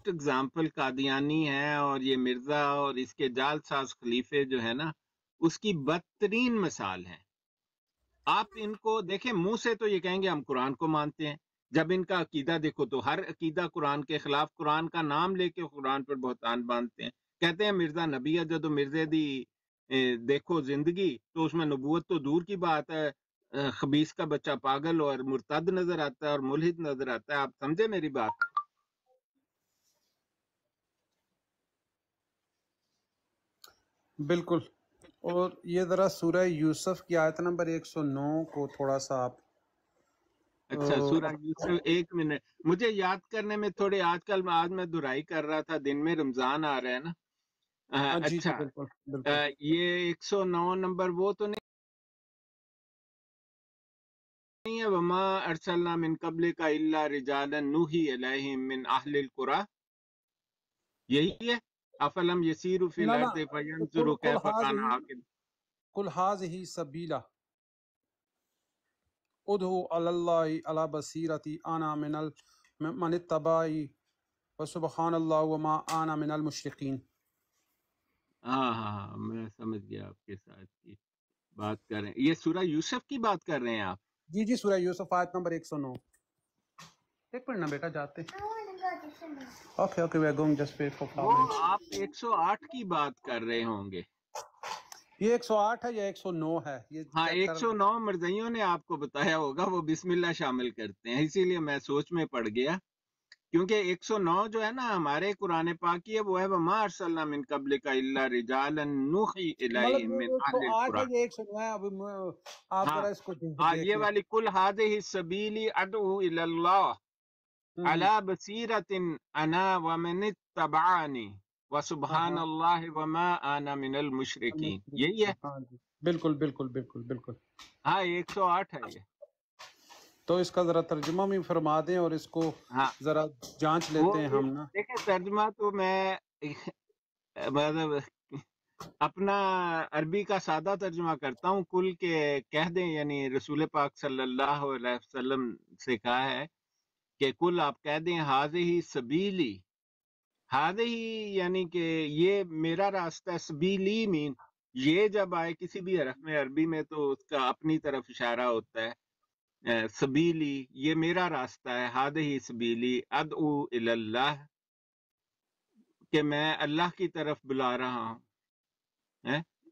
Worst example Qadiani ہے، اور یہ مرزا اور اس کے جال ساز خلیفے جو ہے نا، اس کی بدترین مثال ہے۔ آپ ان کو دیکھیں، منہ سے تو یہ کہیں گے ہم قرآن کو مانتے ہیں، جب ان کا عقیدہ دیکھو تو ہر عقیدہ قرآن کے خلاف، قرآن کا نام لے کے قرآن پر بہتان باندھتے ہیں، کہتے ہیں مرزا نبی ہے، جدو مرزے دی دیکھو زندگی تو اس میں نبوت تو دور کی بات ہے، خبیث کا بچہ پاگل اور مرتد نظر آتا ہے اور ملحد نظر آتا ہے۔ آپ سمجھے میری بات؟ بالکل۔ اور یہ ذرا سورہ یوسف کی آیت نمبر 109 کو تھوڑا سا آپ اچھا، سورہ یوسف، ایک منٹ مجھے یاد کرنے میں تھوڑے، آج میں دہرائی کر رہا تھا، دن میں رمضان آ رہا ہے نا۔ جی جی اچھا، بالکل بالکل۔ یہ 109 نمبر وہ تو نہیں ہے، وما ارسلنا من قبلک الا رجالا نوحی الیہم من اہل القری، یہی ہے؟ افلم یسیروا فی نہ الارض فینظروا قل کیف کان عاقبۃ۔ قل هذه سبیلا ادعو علی اللہ علی بصیرتی انا من اتبعی وسبحان اللہ وما انا من المشرکین۔ ہاں، میں سمجھ گیا آپ کے ساتھ کی بات کر رہے ہیں، یہ سورہ یوسف کی بات کر رہے ہیں آپ؟ جی جی، سورہ یوسف آیت نمبر 109۔ ایک منٹ نا بیٹا، جاتے okay we are going just wait for 5 وہ منٹس۔ آپ 108 کی بات کر رہے ہوں گے۔ یہ 108 ہے یا 109 ہے؟ یہ ہاں، چیک کر 109 مرزائیوں نے آپ کو بتایا ہوگا، وہ بسم اللہ شامل کرتے ہیں، اسی لیے میں سوچ میں پڑ گیا، کیونکہ 109 جو ہے نا ہمارے قرآن پاک کی ہے، وہ ہے وما ارسلنا من قبلک الا رجالا نوحی مطلب الیہم یہ من اہل 108 ہے القری۔ یا 109 ہے؟ اب آپ ہاں ذرا اس کو یہ دیکھیں۔ والی کل ہذہ سبیلی ادعو الی اللہ علی بصیرۃ انا ومن اتبعنی ہاں وسبحان ہاں اللہ وما انا من المشرکین، یہی ہے؟ ہاں جی، بالکل بالکل بالکل بالکل۔ ہاں، 108 ہے یہ۔ تو اس کا ذرا ترجمہ بھی فرما دیں اور اس کو ہاں، ذرا جانچ وہ لیتے ہیں ہم نا۔ دیکھیں ترجمہ تو میں مطلب اپنا عربی کا سادہ ترجمہ کرتا ہوں، کل کے کہہ دیں، یعنی رسول پاک صلی اللہ علیہ وسلم سے کہا ہے کہ کل آپ کہہ دیں ہذہ سبیلی، ہذہ یعنی کہ یہ میرا راستہ ہے، سبیلی مین، یہ جب آئے کسی بھی حرف میں عربی میں تو اس کا اپنی طرف اشارہ ہوتا ہے، سبیلی یہ میرا راستہ ہے، ہذہ سبیلی ادعو الی اللہ، کہ میں اللہ کی طرف بلا رہا ہوں۔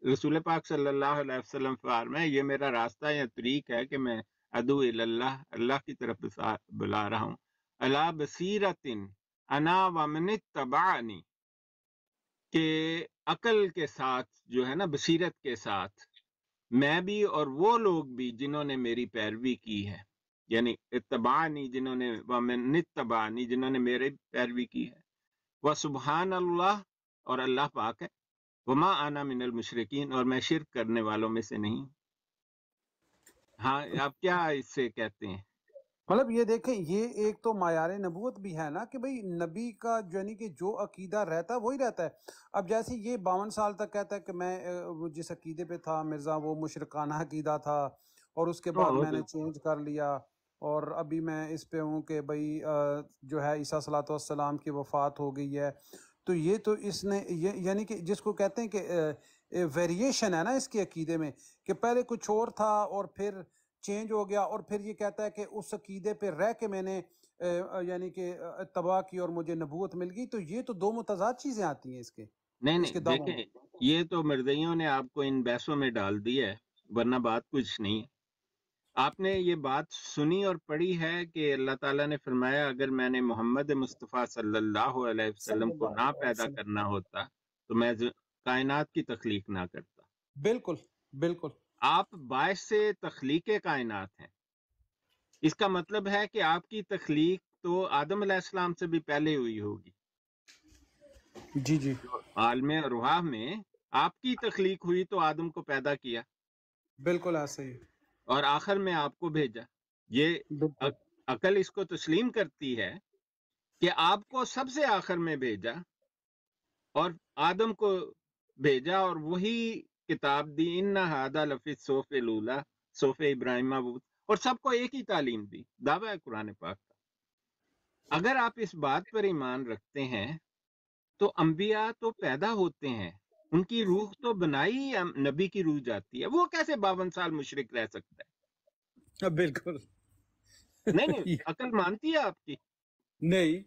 رسول پاک صلی اللہ علیہ وسلم فرمائے یہ میرا راستہ یا طریق ہے کہ میں ادعو الی اللہ، اللہ کی طرف بلا رہا ہوں، علی بصیرۃ انا ومن اتبعنی، کہ عقل کے ساتھ جو ہے نا، بصیرت کے ساتھ میں بھی اور وہ لوگ بھی جنہوں نے میری پیروی کی ہے، یعنی اتبعنی جنہوں نے، ومن اتبعنی جنہوں نے میری پیروی کی ہے، وسبحان اللہ اور اللہ پاک ہے، وما انا من المشرکین اور میں شرک کرنے والوں میں سے نہیں ہوں۔ ہاں، آپ کیا اس سے کہتے ہیں؟ مطلب یہ دیکھیں، یہ ایک تو معیار نبوت بھی ہے نا کہ بھئی نبی کا یعنی کہ جو عقیدہ رہتا ہے وہی رہتا ہے۔ اب جیسے یہ 52 سال تک کہتا ہے کہ میں جس عقیدے پہ تھا مرزا وہ مشرکانہ عقیدہ تھا، اور اس کے بعد میں نے چینج کر لیا، اور ابھی میں اس پہ ہوں کہ بھئی جو ہے عیسیٰ صلاۃ والسلام کی وفات ہو گئی ہے۔ تو یہ تو اس نے یعنی کہ جس کو کہتے ہیں کہ ویریشن ہے نا اس کے عقیدے میں، کہ پہلے کچھ اور تھا اور پھر چینج ہو گیا، اور پھر یہ کہتا ہے کہ اس عقیدے پہ رہ کے میں نے یعنی کہ اتباع کی اور مجھے نبوت مل گئی۔ تو یہ تو دو متضاد چیزیں آتی ہیں اس کے نہیں دعووں میں۔ دیکھیں، یہ تو مرزائیوں نے آپ کو ان بحثوں میں ڈال دیا ہے، ورنہ بات کچھ نہیں ہے۔ آپ نے یہ بات سنی اور پڑھی ہے کہ اللہ تعالیٰ نے فرمایا اگر میں نے محمد مصطفیٰ صلی اللہ علیہ صلی وسلم کو اللہ نہ علیہ پیدا وسلم، کرنا ہوتا تو میں کائنات کی تخلیق نہ کرتا۔ بالکل بالکل۔ آپ باعث سے تخلیق کائنات ہیں، اس کا مطلب ہے کہ آپ کی تخلیق تو آدم علیہ السلام سے بھی پہلے ہوئی ہوگی۔ جی جی عالم ارواح میں آپ کی تخلیق ہوئی تو آدم کو پیدا کیا بالکل ایسے ہی، اور آخر میں آپ کو بھیجا۔ یہ بالکل عقل اس کو تسلیم کرتی ہے کہ آپ کو سب سے آخر میں بھیجا اور آدم کو بھیجا، اور وہی کتاب دی، ان ھذا لفی الصحف الاولی، صحف ابراہیم، اور سب کو ایک ہی تعلیم دی، دعویٰ ہے قرآن پاک کا۔ اگر آپ اس بات پر ایمان رکھتے ہیں تو انبیاء تو پیدا ہوتے ہیں، ان کی روح تو بنائی نبی کی روح جاتی ہے، وہ کیسے 52 سال مشرک رہ سکتا بالکل ہے؟ نہیں عقل مانتی ہے آپ کی؟ نہیں،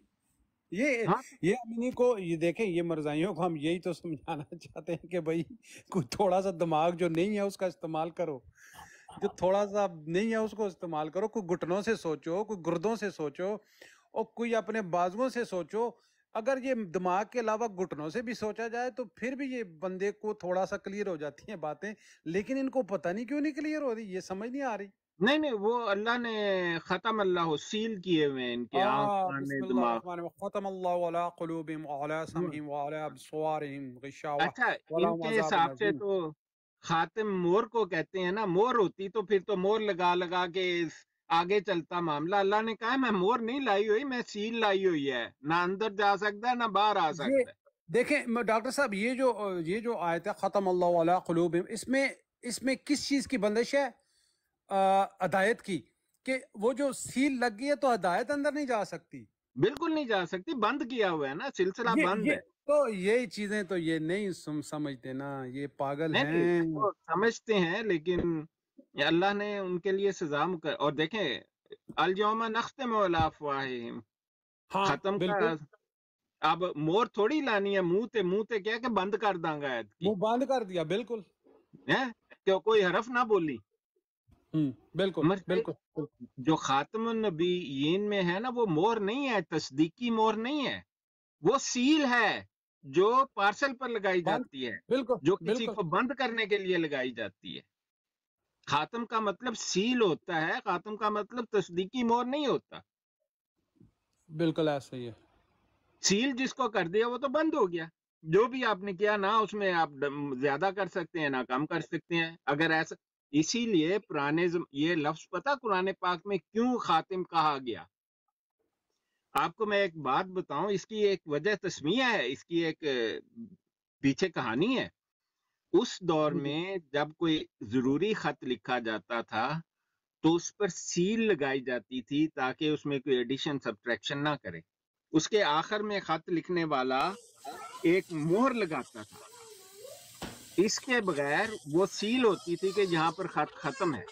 یہ ہاں یہ امینی کو یہ دیکھیں، یہ مرزائیوں کو ہم یہی تو سمجھانا چاہتے ہیں کہ بھائی کوئی تھوڑا سا دماغ جو نہیں ہے اس کا استعمال کرو، جو تھوڑا سا نہیں ہے اس کو استعمال کرو، کوئی گھٹنوں سے سوچو، کوئی گردوں سے سوچو، اور کوئی اپنے بازوؤں سے سوچو۔ اگر یہ دماغ کے علاوہ گھٹنوں سے بھی سوچا جائے تو پھر بھی یہ بندے کو تھوڑا سا کلیئر ہو جاتی ہیں باتیں، لیکن ان کو پتہ نہیں کیوں نہیں کلیئر ہو رہی، یہ سمجھ نہیں آ رہی۔ نہیں وہ اللہ نے ختم اللہ سیل کیے ہوئے ہیں ان کے آنکھ کان بسم اللہ دماغ۔ الرحمن الرحیم، ختم اللہ علی قلوبہم وعلی سمعہم وعلی ابصارہم غشاوہ اچھا ان ولہم کے عذاب حساب سے عظیم۔ تو خاتم مور کو کہتے ہیں نا، مور ہوتی تو پھر تو مور لگا لگا کے آگے چلتا معاملہ۔ اللہ نے کہا میں مور نہیں لائی ہوئی، میں سیل لائی ہوئی ہے، نہ اندر جا سکتا ہے نہ باہر آ یہ سکتا ہے۔ دیکھیں ڈاکٹر صاحب، یہ جو آیت ہے ختم اللہ علی قلوبہم، اس میں کس چیز کی بندش ہے؟ ہدایت کی، کہ وہ جو سیل لگ گئی ہے تو ہدایت اندر نہیں جا سکتی۔ بالکل نہیں جا سکتی، بند کیا ہوا ہے نا، سلسلہ بند یہ ہے۔ تو یہی چیزیں تو یہ نہیں سمجھتے نا، یہ پاگل نہیں ہیں۔ وہ سمجھتے ہیں لیکن اللہ نے ان کے لیے سزا اور دیکھیں الیوم نختم علی افواہہم، ہاں ختم کا بالکل، اب مور تھوڑی لانی ہے منہ تے کیا کہ بند کر داں گا ایت کی وہ بند کر دیا، بالکل۔ ہے کہ کوئی حرف نہ بولی۔ بالکل سمجھ گئے؟ بالکل جو خاتم النبیین میں ہے نا وہ مور نہیں ہے، تصدیقی مور نہیں ہے، وہ سیل ہے جو پارسل پر لگائی بند، جاتی ہے، بالکل جو کسی بالکل کو بند کرنے کے لیے لگائی جاتی ہے۔ خاتم کا مطلب سیل ہوتا ہے، خاتم کا مطلب تصدیقی مور نہیں ہوتا۔ بالکل ایسا ہی ہے۔ سیل جس کو کر دیا وہ تو بند ہو گیا، جو بھی آپ نے کیا نہ اس میں آپ زیادہ کر سکتے ہیں نہ کم کر سکتے ہیں اگر ایسا۔ اسی لیے یہ لفظ پتہ قرآن پاک میں کیوں خاتم کہا گیا؟ آپ کو میں ایک بات بتاؤں، اس کی ایک وجہ تسمیہ ہے، اس کی ایک پیچھے کہانی ہے۔ اس دور میں جب کوئی ضروری خط لکھا جاتا تھا تو اس پر سیل لگائی جاتی تھی تاکہ اس میں کوئی ایڈیشن سبٹریکشن نہ کرے۔ اس کے آخر میں خط لکھنے والا ایک مہر لگاتا تھا، اس کے بغیر وہ سیل ہوتی تھی کہ یہاں پر خط ختم ہے۔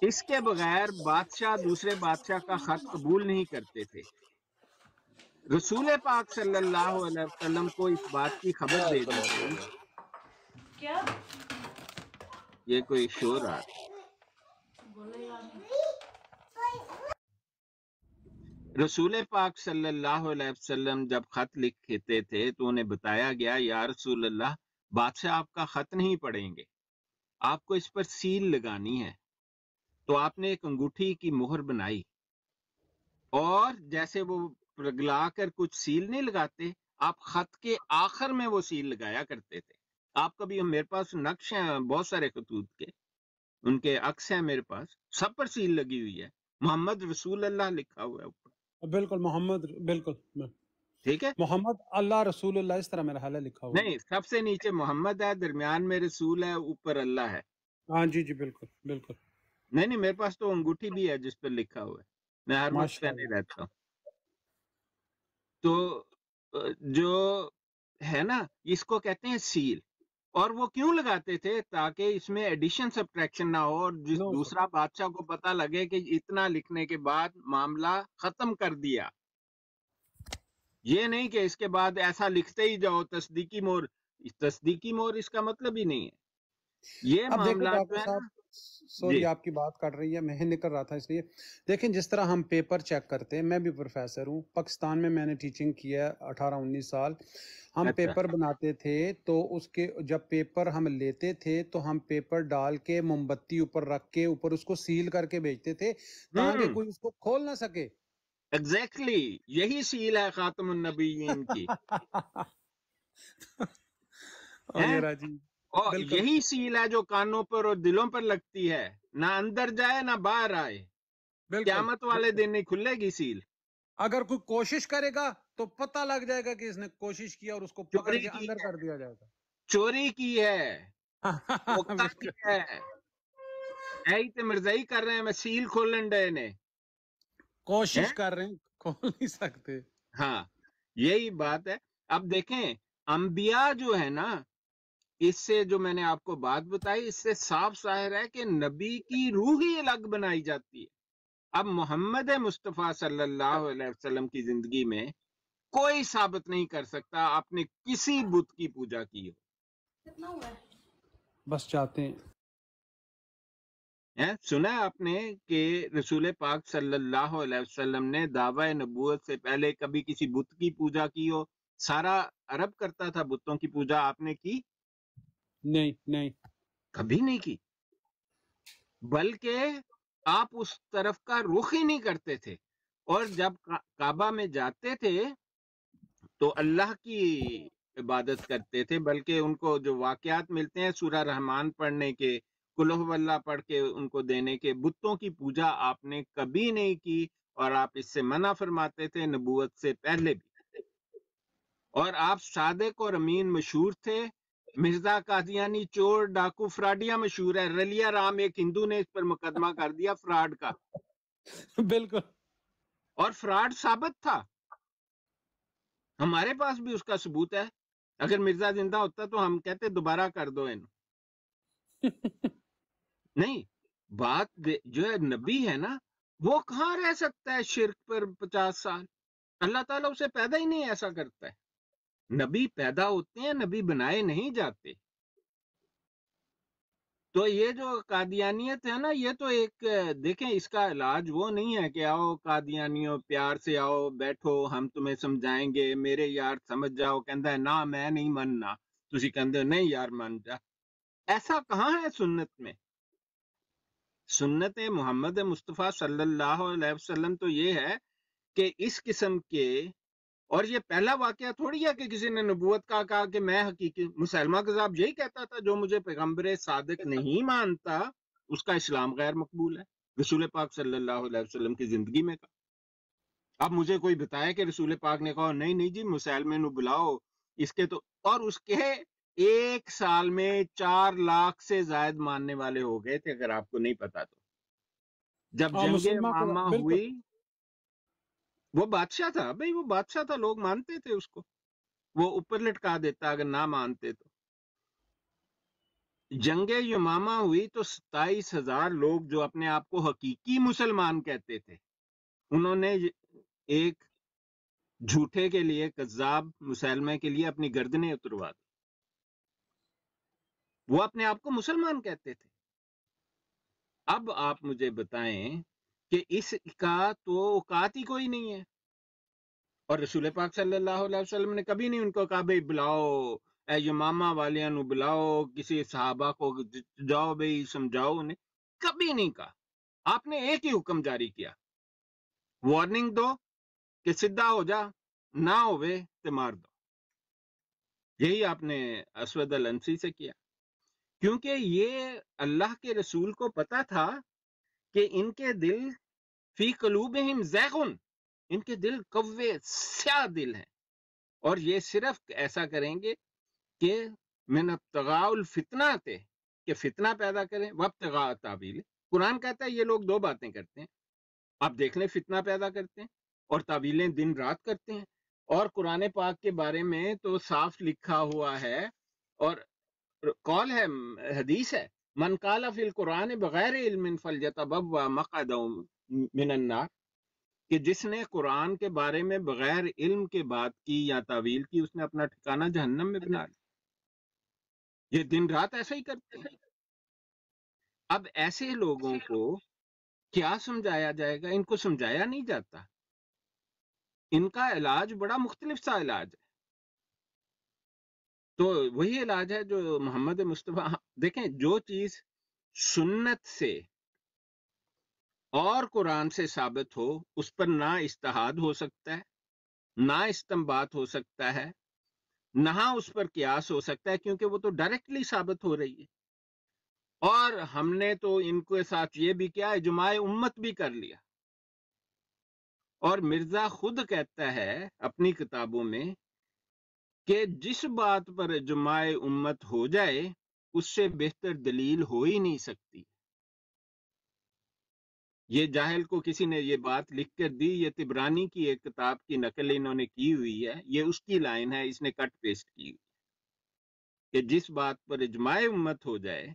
اس کے بغیر بادشاہ دوسرے بادشاہ کا خط قبول نہیں کرتے تھے۔ رسول پاک صلی اللہ علیہ وسلم کو اس بات کی خبر دے دی گئی۔ کیا یہ کوئی شور آ رہا ہے۔ رسول پاک صلی اللہ علیہ وسلم جب خط لکھتے تھے تو انہیں بتایا گیا یا رسول اللہ بادشاہ آپ کا خط نہیں پڑھیں گے، آپ کو اس پر سیل لگانی ہے۔ تو آپ نے ایک انگوٹھی کی مہر بنائی، اور جیسے وہ پگلا کر کچھ سیل نہیں لگاتے، آپ خط کے آخر میں وہ سیل لگایا کرتے تھے۔ آپ کا بھی میرے پاس نقش ہیں بہت سارے خطوط کے، ان کے عکس ہیں میرے پاس، سب پر سیل لگی ہوئی ہے، محمد رسول اللہ لکھا ہوا ہے اوپر۔ بالکل محمد، بالکل ٹھیک ہے؟ محمد اللہ رسول اللہ، اس طرح میرا حال ہے لکھا ہوا ہے۔ نہیں، سب سے نیچے محمد ہے، درمیان میں رسول ہے، اوپر اللہ ہے۔ ہاں جی جی بالکل بالکل، نہیں میرے پاس تو انگوٹھی بھی ہے جس پر لکھا ہوا ہے، میں ہر وقت ماشاء پہنے اللہ۔ رہتا ہوں۔ تو جو ہے نا اس کو کہتے ہیں سیل، اور وہ کیوں لگاتے تھے؟ تاکہ اس میں ایڈیشن سبٹریکشن نہ ہو، اور جس نو سر، دوسرا بادشاہ کو پتہ لگے کہ اتنا لکھنے کے بعد معاملہ ختم کر دیا، یہ نہیں کہ اس کے بعد ایسا لکھتے ہی جاؤ تصدیقی مور۔ تصدیقی مور اس کا مطلب ہی نہیں ہے یہ اب دیکھیں معاملہ جو ڈاکٹر ہے صاحب، نا۔ سوری جی آپ کی بات کٹ رہی ہے، میں نکل رہا تھا اس لیے۔ دیکھیں جس طرح ہم پیپر چیک کرتے ہیں، میں بھی پروفیسر ہوں، پاکستان میں نے ٹیچنگ کی ہے 18-19 سال۔ ہم اچھا پیپر بناتے تھے تو اس کے جب پیپر ہم لیتے تھے تو ہم پیپر ڈال کے موم بتی اوپر رکھ کے اوپر اس کو سیل کر کے بھیجتے تھے تاکہ کوئی اس کو کھول نہ سکے۔ ایگزیکٹلی یہی سیل ہے خاتم النبیین کی، ہیں؟ وغیرہ جی، اور بالکل یہی سیل ہے جو کانوں پر اور دلوں پر لگتی ہے، نہ اندر جائے نہ باہر آئے۔ بالکل قیامت والے بالکل۔ دن نہیں کھلے گی سیل۔ اگر کوئی کوشش کرے گا تو پتہ لگ جائے گا کہ اس نے کوشش کی اور اس کو پکڑ چوری کے کی اندر ہے، کر دیا جائے گا۔ چوری کی ہے، پختہ کی بالکل، ہے، ایہی تے مرزائی کر رہے ہیں، میں سیل کھولن ڈے نے، کوشش ہیں؟ کر رہے ہیں، کھول نہیں سکتے. ہاں یہی بات ہے. اب دیکھیں انبیاء جو ہے نا، اس سے جو میں نے آپ کو بات بتائی، اس سے صاف ظاہر ہے کہ نبی کی روح ہی الگ بنائی جاتی ہے. اب محمد مصطفیٰ صلی اللہ علیہ وسلم کی زندگی میں کوئی ثابت نہیں کر سکتا آپ نے کسی بت کی پوجا کی ہو. کتنا ہوا ہے؟ بس چاہتے ہیں. سنا ہے آپ نے کہ رسول پاک صلی اللہ علیہ وسلم نے دعوی نبوت سے پہلے کبھی کسی بت کی پوجا کی ہو؟ سارا عرب کرتا تھا بتوں کی پوجا، آپ نے کی؟ نہیں. کبھی نہیں کی. بلکہ آپ اس طرف کا رخ ہی نہیں کرتے تھے. اور جب کعبہ میں جاتے تھے تو اللہ کی عبادت کرتے تھے. بلکہ ان کو جو واقعات ملتے ہیں سورہ رحمان پڑھنے کے، قل هو اللہ پڑھ کے ان کو دینے کے، بتوں کی پوجا آپ نے کبھی نہیں کی. اور آپ اس سے منع فرماتے تھے نبوت سے پہلے بھی. اور آپ صادق اور امین مشہور تھے. مرزا قادیانی چور ڈاکو فراڈیا مشہور ہے. رلیا رام ایک ہندو نے اس پر مقدمہ کر دیا فراڈ کا، بالکل. اور فراڈ ثابت تھا. ہمارے پاس بھی اس کا ثبوت ہے. اگر مرزا زندہ ہوتا تو ہم کہتے دوبارہ کر دو ان. نہیں، بات جو ہے نبی ہے نا، وہ کہاں رہ سکتا ہے شرک پر 50 سال؟ اللہ تعالیٰ اسے پیدا ہی نہیں ایسا کرتا ہے. نبی پیدا ہوتے ہیں، نبی بنائے نہیں جاتے. تو یہ جو قادیانیت ہے نا، یہ تو ایک دیکھیں اس کا علاج وہ نہیں ہے کہ آؤ قادیانیوں پیار سے آؤ بیٹھو ہم تمہیں سمجھائیں گے، میرے یار سمجھ جاؤ. کہندا ہے نا میں نہیں مننا، تسی کہندے نہیں یار من جا. ایسا کہاں ہے سنت میں؟ سنت محمد مصطفیٰ صلی اللہ علیہ وسلم تو یہ ہے کہ اس قسم کے، اور یہ پہلا واقعہ تھوڑی ہے کہ کسی نے نبوت کا کہا کہ میں حقیقی. مسلمہ کذاب یہی کہتا تھا جو مجھے پیغمبر صادق نہیں مانتا اس کا اسلام غیر مقبول ہے. رسول پاک صلی اللہ علیہ وسلم کی زندگی میں کہا. اب مجھے کوئی بتایا کہ رسول پاک نے کہا نہیں جی مسلمے نو بلاؤ اس کے تو، اور اس کے 1 سال میں 4 لاکھ سے زائد ماننے والے ہو گئے تھے. اگر آپ کو نہیں پتا تو جب جنگ مسلمہ کا امامہ بالکل. ہوئی، وہ بادشاہ تھا بھئی، وہ بادشاہ تھا، لوگ مانتے تھے اس کو، وہ اوپر لٹکا دیتا اگر نہ مانتے تو. جنگ یمامہ ہوئی تو 27,000 لوگ جو اپنے آپ کو حقیقی مسلمان کہتے تھے، انہوں نے ایک جھوٹے کے لیے، کذاب مسلمہ کے لیے اپنی گردنیں اتروا دی. وہ اپنے آپ کو مسلمان کہتے تھے. اب آپ مجھے بتائیں کہ اس کا تو اوقات ہی کوئی نہیں ہے. اور رسول پاک صلی اللہ علیہ وسلم نے کبھی نہیں ان کو کہا بھئی بلاؤ اے یمامہ والیاں نو بلاؤ، کسی صحابہ کو جاؤ بھئی سمجھاؤ انہیں. کبھی نہیں کہا. آپ نے ایک ہی حکم جاری کیا، وارننگ دو کہ سدھا ہو جا، نہ ہوئے تے مار دو. یہی آپ نے اسود الانسی سے کیا، کیونکہ یہ اللہ کے رسول کو پتا تھا کہ ان کے دل فی قلوبہم زیغن، ان کے دل کوے سیاہ دل ہیں، اور یہ صرف ایسا کریں گے کہ من ابتغاء الفتنہ تے، کہ فتنہ پیدا کریں، وابتغاء تاویل. قرآن کہتا ہے یہ لوگ 2 باتیں کرتے ہیں. آپ دیکھ لیں فتنہ پیدا کرتے ہیں اور تعویلیں دن رات کرتے ہیں. اور قرآن پاک کے بارے میں تو صاف لکھا ہوا ہے، اور قول ہے، حدیث ہے، من قال فی القرآن بغیر علم فلیتبوأ مقعدہ من النار، کہ جس نے قرآن کے بارے میں بغیر علم کے بات کی یا تعویل کی، اس نے اپنا ٹھکانہ جہنم میں بنا لیا. یہ دن رات ایسا ہی کرتے ہیں. اب ایسے لوگوں کو کیا سمجھایا جائے گا؟ ان کو سمجھایا نہیں جاتا. ان کا علاج بڑا مختلف سا علاج ہے. تو وہی علاج ہے جو محمد مصطفیٰ. دیکھیں جو چیز سنت سے اور قرآن سے ثابت ہو اس پر نہ اجتہاد ہو سکتا ہے، نہ استنباط ہو سکتا ہے، نہ اس پر قیاس ہو سکتا ہے، کیونکہ وہ تو ڈائریکٹلی ثابت ہو رہی ہے. اور ہم نے تو ان کے ساتھ یہ بھی کیا، اجماع امت بھی کر لیا. اور مرزا خود کہتا ہے اپنی کتابوں میں کہ جس بات پر اجماع امت ہو جائے اس سے بہتر دلیل ہو ہی نہیں سکتی. یہ جاہل کو کسی نے یہ بات لکھ کر دی، یہ تبرانی کی ایک کتاب کی نقل انہوں نے کی ہوئی ہے، یہ اس کی لائن ہے، اس نے کٹ پیسٹ کی ہوئی کہ جس بات پر اجماع امت ہو جائے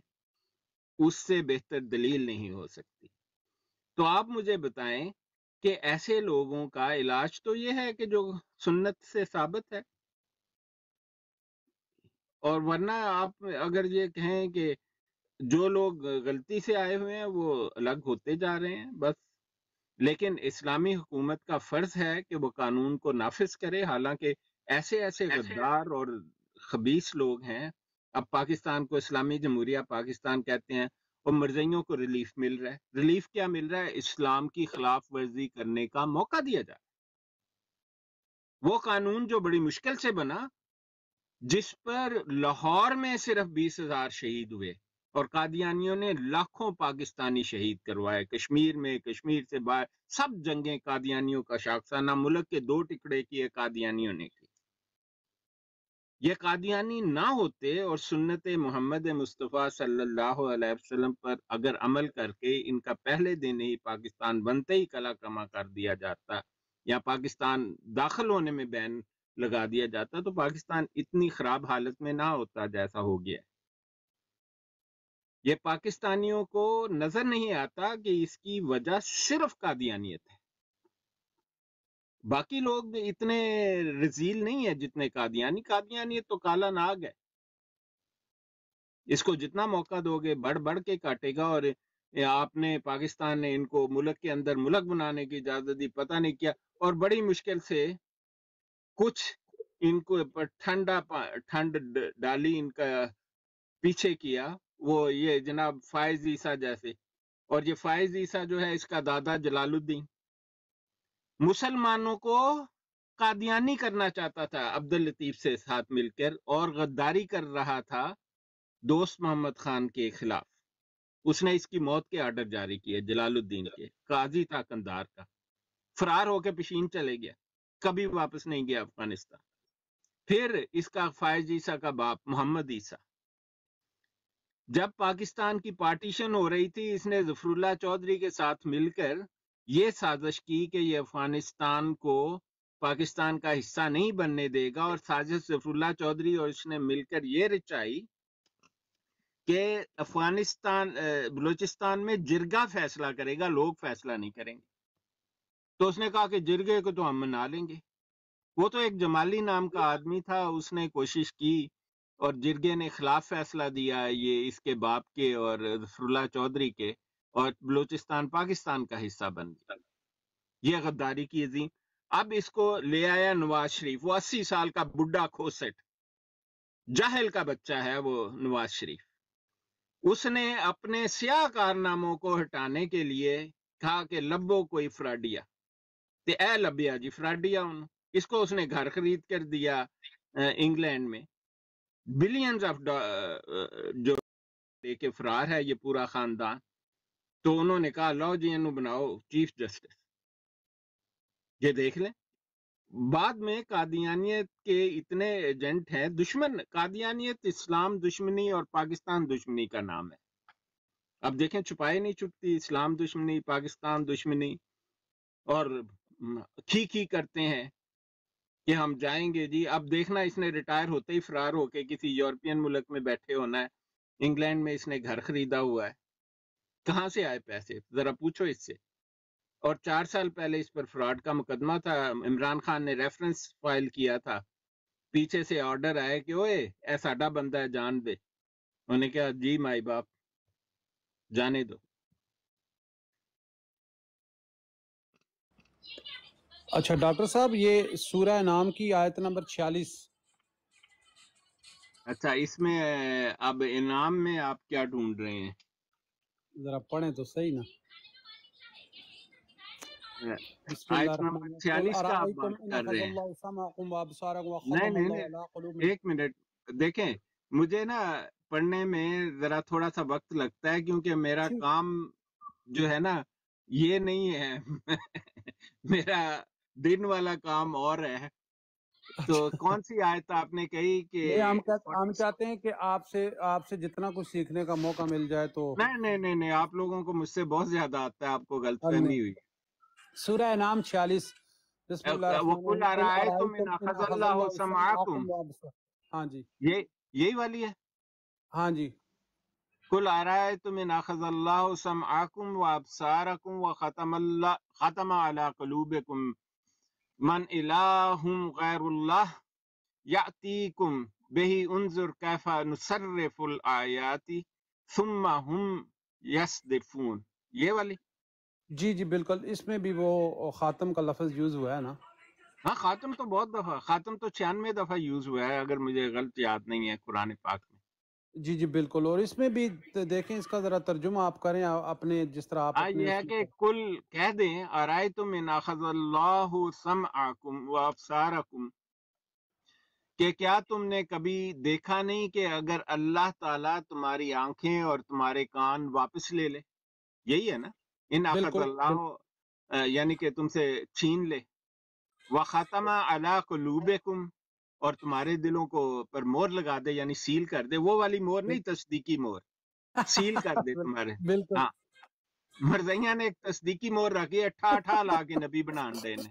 اس سے بہتر دلیل نہیں ہو سکتی۔ تو آپ مجھے بتائیں کہ ایسے لوگوں کا علاج تو یہ ہے کہ جو سنت سے ثابت ہے، اور ورنہ آپ اگر یہ کہیں کہ جو لوگ غلطی سے آئے ہوئے ہیں وہ الگ ہوتے جا رہے ہیں بس، لیکن اسلامی حکومت کا فرض ہے کہ وہ قانون کو نافذ کرے، حالانکہ ایسے ایسے غدار اور خبیث لوگ ہیں۔ اب پاکستان کو اسلامی جمہوریہ پاکستان کہتے ہیں، اور مرزائیوں کو ریلیف مل رہا ہے۔ ریلیف کیا مل رہا ہے؟ اسلام کی خلاف ورزی کرنے کا موقع دیا جائے۔ وہ قانون جو بڑی مشکل سے بنا، جس پر لاہور میں صرف 20,000 شہید ہوئے اور قادیانیوں نے لاکھوں پاکستانی شہید کروائے، کشمیر میں، کشمیر سے باہر، سب جنگیں قادیانیوں کا شاخسانہ، ملک کے 2 ٹکڑے کیے قادیانیوں نے کی۔ یہ قادیانی نہ ہوتے اور سنت محمد مصطفیٰ صلی اللہ علیہ وسلم پر اگر عمل کر کے ان کا پہلے دن ہی پاکستان بنتے ہی کلا کما کر دیا جاتا، یا پاکستان داخل ہونے میں بین لگا دیا جاتا، تو پاکستان اتنی خراب حالت میں نہ ہوتا جیسا ہو گیا۔ یہ پاکستانیوں کو نظر نہیں آتا کہ اس کی وجہ صرف قادیانیت ہے۔ باقی لوگ اتنے رذیل نہیں ہیں جتنے قادیانی۔ قادیانیت تو کالا ناگ ہے، اس کو جتنا موقع دو گے بڑھ بڑھ کے کاٹے گا، اور آپ نے پاکستان نے ان کو ملک کے اندر ملک بنانے کی اجازت دی، پتہ نہیں کیا، اور بڑی مشکل سے کچھ ان کو ٹھنڈ ڈالی، ان کا پیچھے کیا، وہ یہ جناب فائز عیسیٰ جیسے۔ اور یہ فائز عیسیٰ جو ہے اس کا دادا جلال الدین مسلمانوں کو قادیانی کرنا چاہتا تھا عبداللطیف سے ساتھ مل کر، اور غداری کر رہا تھا دوست محمد خان کے خلاف۔ اس نے اس کی موت کے آرڈر جاری کیے، جلال الدین کے، قاضی تھا کندھار کا، فرار ہو کے پشین چلے گیا، کبھی واپس نہیں گیا افغانستان۔ پھر اس کا فائز عیسیٰ کا باپ محمد عیسیٰ، جب پاکستان کی پارٹیشن ہو رہی تھی، اس نے ظفر اللہ چودھری کے ساتھ مل کر یہ سازش کی کہ یہ افغانستان کو پاکستان کا حصہ نہیں بننے دے گا، اور سازش ظفر اللہ چودھری اور اس نے مل کر یہ رچائی کہ بلوچستان میں جرگہ فیصلہ کرے گا، لوگ فیصلہ نہیں کریں گے۔ تو اس نے کہا کہ جرگے کو تو ہم منا لیں گے۔ وہ تو ایک جمالی نام کا آدمی تھا، اس نے کوشش کی اور جرگے نے خلاف فیصلہ دیا، یہ اس کے باپ کے اور ظفر اللہ چودھری کے، اور بلوچستان پاکستان کا حصہ بن گیا۔ یہ غداری کی عظیم۔ اب اس کو لے آیا نواز شریف، وہ 80 سال کا بڈھا کھوسٹ، جاہل کا بچہ ہے وہ نواز شریف۔ اس نے اپنے سیاہ کارناموں کو ہٹانے کے لیے کہا کہ لبو کوئی فراڈیا، تے اے لبیا جی فراڈیا انہوں۔ اس کو اس نے گھر خرید کر دیا انگلینڈ میں، بلینز آف جو لے کے فرار ہے یہ پورا خاندان۔ تو انہوں نے کہا لو جی انہوں بناؤ چیف جسٹس۔ یہ دیکھ لیں، بعد میں قادیانیت کے اتنے ایجنٹ ہیں، دشمن قادیانیت اسلام دشمنی اور پاکستان دشمنی کا نام ہے۔ اب دیکھیں چھپائے نہیں چھپتی، اسلام دشمنی، پاکستان دشمنی، اور کھی کرتے ہیں کہ ہم جائیں گے جی۔ اب دیکھنا اس نے ریٹائر ہوتے ہی فرار ہو کے کسی یورپین ملک میں بیٹھے ہونا ہے، انگلینڈ میں اس نے گھر خریدا ہوا ہے۔ کہاں سے آئے پیسے ذرا پوچھو اس سے۔ اور 4 سال پہلے اس پر فراڈ کا مقدمہ تھا، عمران خان نے ریفرنس فائل کیا تھا، پیچھے سے آرڈر آئے کہ اوئے اے ساڈا بندہ ہے جان دے، انہوں نے کہا جی مائی باپ جانے دو۔ اچھا ڈاکٹر صاحب، یہ سورہ نام کی آیت نمبر 46، اچھا اس میں اب انعام میں آپ کیا ڈھونڈ رہے ہیں؟ ذرا پڑھیں تو صحیح نا۔ بسم اللہ آیت الرحمن نمبر الرحیم، قل 46 کا آپ ارائیتم بات ان کر اخذ رہے ہیں؟ اللہ سمعکم وابصارکم نہیں وختم نہیں اللہ نہیں، علی قلوبکم۔ ایک منٹ دیکھیں، مجھے نا پڑھنے میں ذرا تھوڑا سا وقت لگتا ہے، کیونکہ میرا کام جو ہے نا یہ نہیں ہے میرا دن والا کام اور ہے، تو کون سی آیت آپ نے کہی کہ نہیں، ہم چاہتے ہیں کہ آپ سے جتنا کچھ سیکھنے کا موقع مل جائے تو نہیں، آپ لوگوں کو مجھ سے بہت زیادہ آتا ہے، آپ کو غلط نہیں۔ فہمی ہوئی سورہ انعام 46، بسم اللہ الرحمن وَقُلْ الرحیم، قُلْ أَرَأَيْتُمْ إِنْ أَرَأَيْتُمْ إِنْ أَخَذَ أَخَذَ اللَّهُ اللَّهُ سَمْعَكُمْ، سَمْعَكُمْ وَأَبْصَارَكُم۔ ہاں جی، یہی والی ہے. ہاں جی، قُلْ أَرَأَيْتُمْ إِنْ أَخَذَ اللَّهُ سَمْعَكُمْ وَأَبْصَارَكُمْ ختم عَلَى قُلُوبِكُمْ مَنْ إِلَٰهٌ غَيْرُ اللَّهِ يَأْتِيكُمْ بِهِ انظُرْ كَيْفَ نُصَرِّفُ الْآيَاتِ ثُمَّ هُمْ يَصْدِفُونَ. یہ والی. جی جی بالکل، اس میں بھی وہ خاتم کا لفظ یوز ہوا ہے نا؟ ہاں، خاتم تو بہت دفعہ، خاتم تو 96 دفعہ یوز ہوا ہے اگر مجھے غلط یاد نہیں ہے قرآن پاک میں. جی جی بالکل، اور اس میں بھی دیکھیں، اس کا ذرا ترجمہ آپ کریں اپنے، جس طرح آپ اپنے یہ ہے اس کہ میں۔ کل کہہ دیں ارائیتم ان اخذ اللہ سمعکم وابصارکم، کہ کیا تم نے کبھی دیکھا نہیں کہ اگر اللہ تعالیٰ تمہاری آنکھیں اور تمہارے کان واپس لے لے. یہی ہے نا، ان اخذ بالکل اللہ یعنی کہ تم سے چھین لے. وختم علی قلوبکم، اور تمہارے دلوں کو پر مور لگا دے، یعنی سیل کر دے. وہ والی مور نہیں، تصدیقی مور، سیل کر دے تمہارے. بالکل ہاں، مرزیاں نے ایک تصدیقی مور رکھی، اٹھا لا کے نبی بنان دے نے،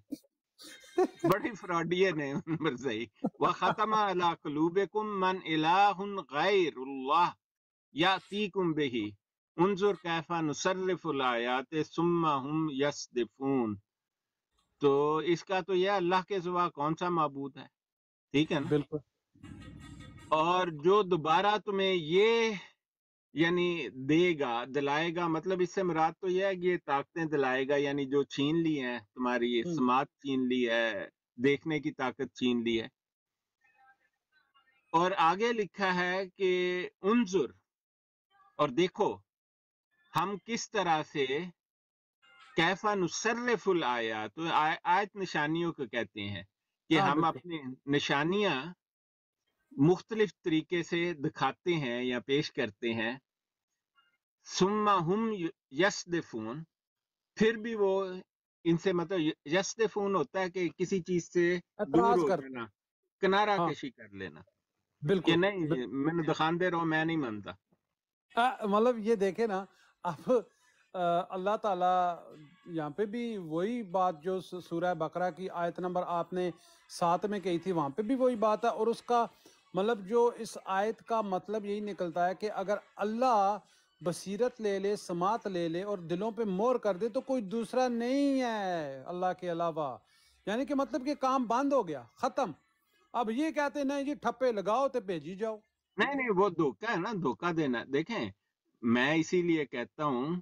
بڑی فراڈیے نے مرزئی. وختم علی قلوبکم من الہ غیر اللہ یاتیکم بہ انظر کیف نصرف الآیات ثم ہم یصدفون. تو اس کا تو یہ اللہ کے سوا کون سا معبود ہے، ٹھیک ہے نا. بالکل اور جو دوبارہ تمہیں یہ یعنی دے گا، دلائے گا، مطلب اس سے مراد تو یہ ہے کہ یہ طاقتیں دلائے گا، یعنی جو چھین لی ہیں تمہاری، سماعت چھین لی ہے، دیکھنے کی طاقت چھین لی ہے. اور آگے لکھا ہے کہ انظر، اور دیکھو ہم کس طرح سے، کیفا نصرف الآیات، آیت نشانیوں کو کہتے ہیں کہ ہاں ہم بالکل اپنے نشانیاں مختلف طریقے سے دکھاتے ہیں یا پیش کرتے ہیں. ثم ہم یصدفون، پھر بھی وہ ان سے، مطلب یصدفون ہوتا ہے کہ کسی چیز سے دور اعتراض ہو کرتے جانا، ہیں، کنارہ ہاں کشی کر لینا، کہ بالکل نہیں میں نے دکھان دے رہا، میں نہیں مانتا. مطلب یہ دیکھیں نا، اب اللہ تعالیٰ یہاں پہ بھی وہی بات جو سورہ بقرہ کی آیت نمبر آپ نے 7 میں کہی تھی، وہاں پہ بھی وہی بات ہے. اور اس کا مطلب جو اس آیت کا مطلب یہی نکلتا ہے کہ اگر اللہ بصیرت لے لے، سماعت لے لے اور دلوں پہ مہر کر دے تو کوئی دوسرا نہیں ہے اللہ کے علاوہ. یعنی کہ مطلب کہ کام بند ہو گیا، ختم. اب یہ کہتے ہیں نہیں جی ٹھپے لگاؤ تو بھیجی جاؤ. نہیں، وہ دھوکہ ہے نا، دھوکہ دینا. دیکھیں، میں اسی لیے کہتا ہوں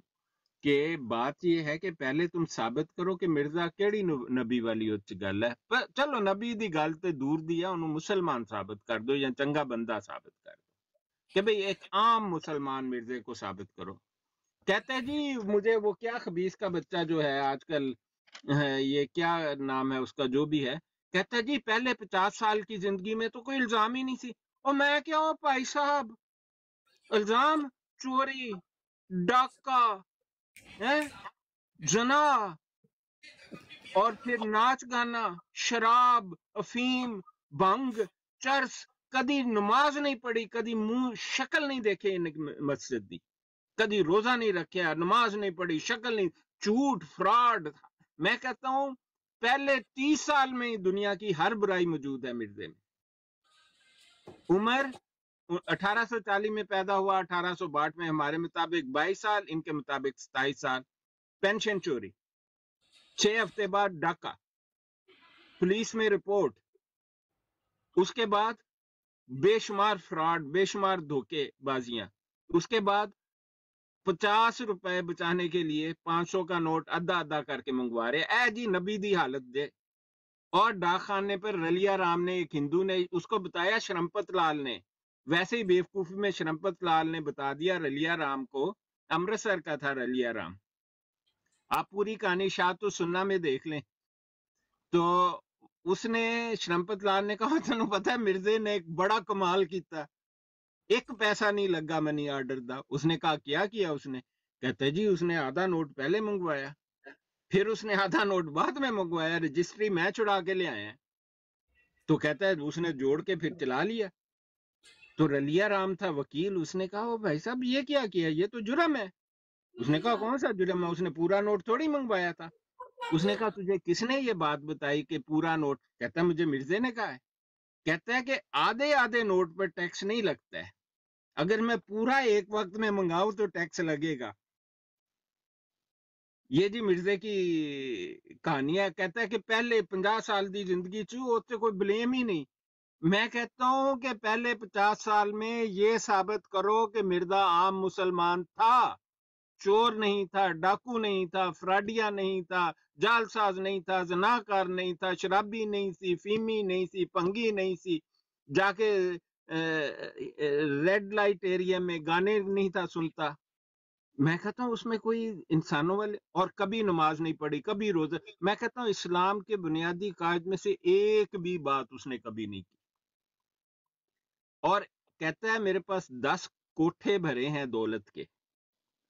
کہ بات یہ ہے کہ پہلے تم ثابت کرو کہ مرزا کیڑی نبی والی اچ گل ہے. چلو نبی دی گل تے دور دیا، انہوں مسلمان ثابت کر دو یا چنگا بندہ ثابت کر دو، کہ بھئی ایک عام مسلمان مرزے کو ثابت کرو. کہتا ہے جی مجھے وہ کیا خبیث کا بچہ جو ہے آج کل، یہ کیا نام ہے اس کا جو بھی ہے، کہتا ہے جی پہلے 50 سال کی زندگی میں تو کوئی الزام ہی نہیں سی. اور میں کیا ہوں بھائی صاحب، الزام چوری، ڈاکہ، زنا، اور پھر ناچ گانا، شراب، افیم، بھنگ، چرس، کدی نماز نہیں پڑھی، کدی منہ شکل نہیں دیکھے مسجد دی، کدی روزہ نہیں رکھیا، نماز نہیں پڑھی، شکل نہیں، جھوٹ، فراڈ. میں کہتا ہوں پہلے 30 سال میں ہی دنیا کی ہر برائی موجود ہے مرزے میں. عمر 1840 میں پیدا ہوا، 1862 میں، ہمارے مطابق 22 سال، ان کے مطابق 27 سال. پینشن چوری، 6 ہفتے بعد ڈاکہ، پولیس میں رپورٹ، اس کے بعد بے شمار فراڈ، بے شمار دھوکے بازیاں. اس کے بعد 50 روپے بچانے کے لیے 500 کا نوٹ آدھا کر کے منگوا رہے. اے جی نبی دی حالت دے. اور ڈاک خانے پر رلیا رام نے، ایک ہندو نے اس کو بتایا، شرمپت لال نے، ویسے ہی بیوقوفی میں شرمپت لال نے بتا دیا رلیا رام کو، امرتسر کا تھا رلیا رام. آپ پوری کہانی شاہ تو سننا میں دیکھ لیں. تو اس نے، شرمپت لال نے کہا تنوں پتہ ہے مرزے نے ایک بڑا کمال کیتا، ایک پیسہ نہیں لگا منی آرڈر دا. اس نے کہا کیا اس نے؟ کہتے جی اس نے آدھا نوٹ پہلے منگوایا، پھر اس نے آدھا نوٹ بعد میں منگوایا، رجسٹری میں چھڑا کے لے آئے ہیں. تو کہتا ہے اس نے جوڑ کے پھر چلا لیا. تو رلیا رام تھا وکیل, اس نے کہا او بھائی صاحب یہ کیا کیا, یہ تو جرم ہے. اس نے کہا کون سا جرم ہے, اس نے پورا نوٹ تھوڑی منگوایا تھا. اس نے کہا تجھے کس نے یہ بات بتائی کہ پورا نوٹ؟ کہتا ہے مجھے مرزے نے کہا ہے. کہتا ہے کہ آدھے آدھے نوٹ پر ٹیکس نہیں لگتا ہے, اگر میں پورا ایک وقت میں منگاؤں تو ٹیکس لگے گا. یہ جی مرزے کی کہانی ہے. کہتا ہے کہ پہلے 50 سال دی زندگی چ کوئی بلیم ہی نہیں. میں کہتا ہوں کہ پہلے 50 سال میں یہ ثابت کرو کہ مرزا عام مسلمان تھا, چور نہیں تھا, ڈاکو نہیں تھا, فراڈیا نہیں تھا, جال ساز نہیں تھا, زناکار نہیں تھا, شرابی نہیں سی, فیمی نہیں سی, پنگی نہیں سی, جا کے ریڈ لائٹ ایریا میں گانے نہیں تھا سنتا. میں کہتا ہوں اس میں کوئی انسانوں والے, اور کبھی نماز نہیں پڑھی, کبھی روزہ. میں کہتا ہوں اسلام کے بنیادی قاعد میں سے ایک بھی بات اس نے کبھی نہیں کی. اور کہتا ہے میرے پاس 10 کوٹھے بھرے ہیں دولت کے,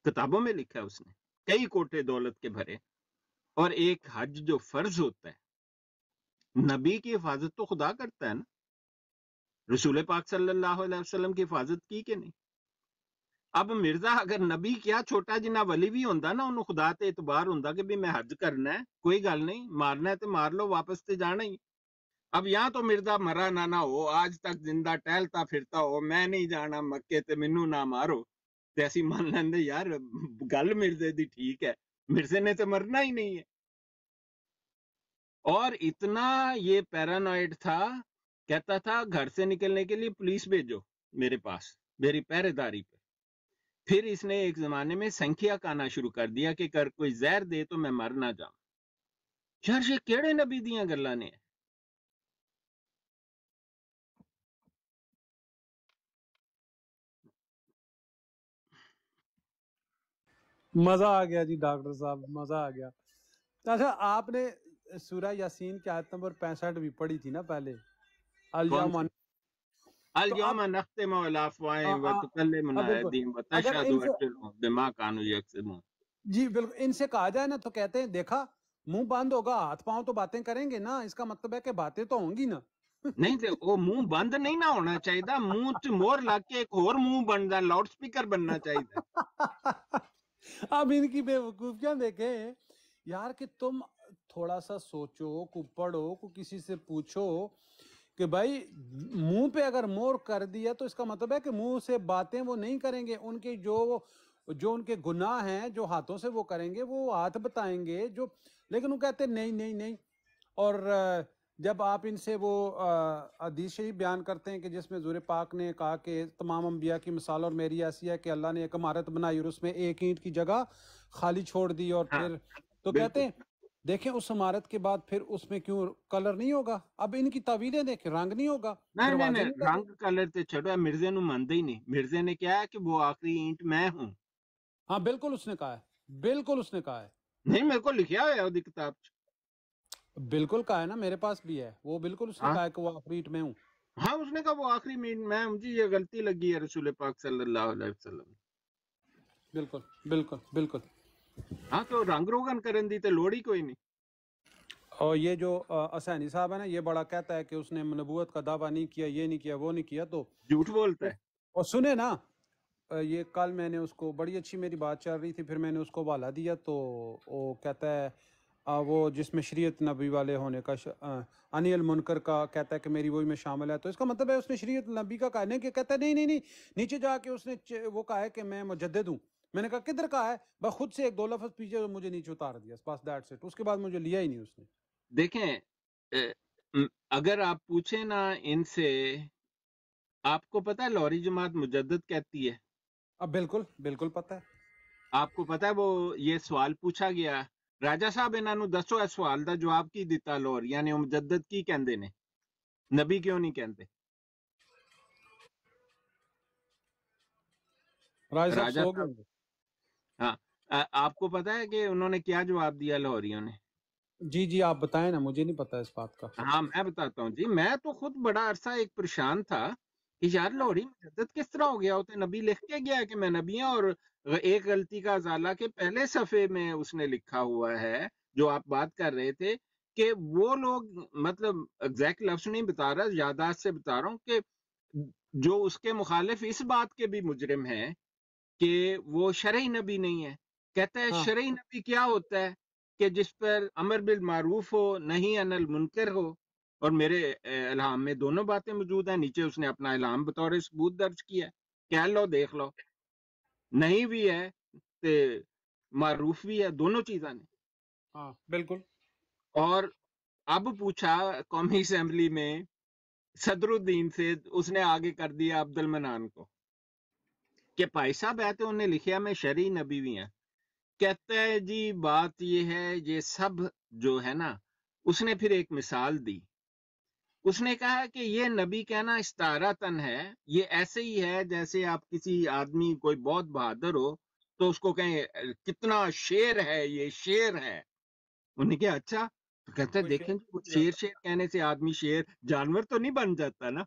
کتابوں میں لکھا ہے اس نے, کئی کوٹھے دولت کے بھرے. اور ایک حج جو فرض ہوتا ہے, نبی کی حفاظت تو خدا کرتا ہے نا. رسول پاک صلی اللہ علیہ وسلم کی حفاظت کی کہ نہیں؟ اب مرزا اگر نبی کیا چھوٹا جنا ولی بھی ہوندا نا, انہوں خدا تے اعتبار ہوندا کہ بھی میں حج کرنا ہے, کوئی گل نہیں, مارنا ہے تے مار لو, واپس تے جانا ہی. اب یہاں تو مرزا مرا نہ ہو, آج تک زندہ ٹہلتا پھرتا ہو, میں نہیں جانا مکے تے مینوں نہ مارو, تے ایسی مان لیندے یار گل مرزے دی ٹھیک ہے, مرزے نے تے مرنا ہی نہیں ہے. اور اتنا یہ پیرانوائڈ تھا, کہتا تھا گھر سے نکلنے کے لیے پولیس بھیجو میرے پاس, میری پہرے داری پہ. پھر اس نے ایک زمانے میں سنکھیا کہنا شروع کر دیا کہ کر کوئی زہر دے تو میں مر نہ جاؤں. یار یہ کیڑے نبی دیاں گلاں نے. مزہ آ گیا جی ڈاکٹر صاحب, مزہ آ گیا. اچھا آپ نے سورہ یاسین کی آیت نمبر 65 بھی پڑھی تھی نا پہلے, کون الیوم. سی؟ تو اب الیوم نختم علی افواہہم وتکلمنا بالکل, ایدیہم اگر وتشہد ان سے, ارجلہم بما کانوا یکسبون. جی بالکل, ان سے کہا جائے نا تو کہتے ہیں دیکھا منہ بند ہوگا, ہاتھ پاؤں تو باتیں کریں گے نا, اس کا مطلب ہے کہ باتیں تو ہوں گی نا. نہیں تے وہ منہ بند نہیں نہ ہونا چاہیے, منہ چ مور لگ کے ایک اور منہ بننا, لاؤڈ سپیکر بننا چاہیے. اب ان کی بے وقوفیاں دیکھیں یار, کہ تم تھوڑا سا سوچو, کو پڑھو, کو کسی سے پوچھو کہ بھائی منہ پہ اگر مور کر دیا تو اس کا مطلب ہے کہ منہ سے باتیں وہ نہیں کریں گے, ان کے جو ان کے گناہ ہیں جو ہاتھوں سے وہ کریں گے وہ ہاتھ بتائیں گے جو, لیکن وہ کہتے ہیں نہیں نہیں نہیں. اور جب آپ ان سے وہ حدیث شریف بیان کرتے ہیں کہ جس میں حضور پاک نے کہا کہ تمام انبیاء کی مثال اور میری ایسی ہے کہ اللہ نے ایک عمارت بنائی اور اس میں ایک اینٹ کی جگہ خالی چھوڑ دی, اور ہاں پھر تو بالکل. کہتے ہیں دیکھیں اس عمارت کے بعد پھر اس میں کیوں کلر نہیں ہوگا. اب ان کی تعویلیں دیکھیں, رنگ نہیں ہوگا, نہیں نہیں دروازے نہیں, نہیں لگے. رنگ کلر تے چھڑو, مرزے نو مانتے ہی نہیں. مرزے نے کیا ہے کہ وہ آخری اینٹ میں ہوں. ہاں بالکل اس نے کہا ہے, بالکل اس نے کہا ہے, نہیں میرے کو لکھیا ہوا ہے وہ کتاب چ. بالکل کہا ہے نا, میرے پاس بھی ہے وہ, بالکل اس نے ہاں کہا ہے کہ وہ آخری اینٹ میں ہوں. ہاں, اس نے کہا وہ آخری اینٹ میں ہوں. جی یہ غلطی لگی ہے رسول پاک صلی اللہ علیہ وسلم. بالکل بالکل بالکل. ہاں تو رنگ روغن کرن دی تے لوڑ ہی کوئی نہیں. اور یہ جو حسینی صاحب ہے نا, یہ بڑا کہتا ہے کہ اس نے نبوت کا دعویٰ نہیں کیا, یہ نہیں کیا, وہ نہیں کیا. تو جھوٹ بولتا ہے. اور سنے نا, یہ کل میں نے اس کو, بڑی اچھی میری بات چل رہی تھی, پھر میں نے اس کو حوالہ دیا تو وہ کہتا ہے وہ جس میں شریعت نبی والے ہونے کا انی المنکر کا کہتا ہے کہ میری وہی میں شامل ہے. تو اس کا مطلب ہے اس نے شریعت نبی کا کہا نہیں, کہ کہتا ہے نہیں نہیں نہیں, نیچے جا کے اس نے وہ کہا ہے کہ میں مجدد ہوں. میں نے کہا کدھر کہا ہے, بس خود سے ایک دو لفظ پیچھے اور مجھے نیچے اتار دیا, بس دیٹس اٹ. اس کے بعد مجھے لیا ہی نہیں اس نے. دیکھیں اگر آپ پوچھیں نا ان سے, آپ کو پتا ہے لاہوری جماعت مجدد کہتی ہے؟ اب بالکل بالکل پتہ ہے. آپ کو پتا ہے وہ یہ سوال پوچھا گیا, راجہ صاحب انہاں نو دسو اس سوال دا جواب کی دیتا لاہور, یعنی وہ مجدد کی کہندے نے, نبی کیوں نہیں کہندے؟ راج صاحب راجہ سو صاحب, گئے. ہاں آپ کو پتا ہے کہ انہوں نے کیا جواب دیا لاہوریوں نے؟ جی جی آپ بتائیں نا, مجھے نہیں پتا اس بات کا. ہاں میں بتاتا ہوں جی. میں تو خود بڑا عرصہ ایک پریشان تھا کہ یار لاہوری مجدد کس طرح ہو گیا ہوتا. نبی لکھ کے گیا ہے کہ میں نبی ہوں, اور ایک غلطی کا ازالہ کے پہلے صفحے میں اس نے لکھا ہوا ہے جو آپ بات کر رہے تھے کہ وہ لوگ مطلب ایگزیکٹ لفظ نہیں بتا رہا، یادداشت سے بتا رہا ہوں کہ جو اس کے مخالف اس بات کے بھی مجرم ہیں کہ وہ شرعی نبی نہیں ہے. کہتا ہے ہاں شرعی نبی کیا ہوتا ہے کہ جس پر امر بالمعروف ہو، نہیں عن المنکر ہو. اور میرے الہام میں دونوں باتیں موجود ہیں. نیچے اس نے اپنا الہام بطور ثبوت درج کیا ہے، کہہ لو دیکھ لو، نہیں بھی ہے تے معروف بھی ہے، دونوں چیزاں نے. ہاں بالکل. اور اب پوچھا قومی اسمبلی میں صدر الدین سے، اس نے آگے کر دیا عبد المنان کو کہ بھائی صاحب ہے تو انہیں لکھیا میں شرعی نبی بھی ہیں. کہتا ہے جی بات یہ ہے، یہ سب جو ہے نا، اس نے پھر ایک مثال دی. اس نے کہا کہ یہ نبی کہنا استعارہ تن ہے، یہ ایسے ہی ہے جیسے آپ کسی آدمی کوئی بہت بہادر ہو تو اس کو کہیں کتنا شیر ہے، یہ شیر ہے. انہوں نے کہا اچھا، تو کہتا ہے کوئی دیکھیں جی، وہ شہر شیر شیر کہنے سے آدمی شیر جانور تو نہیں بن جاتا نا.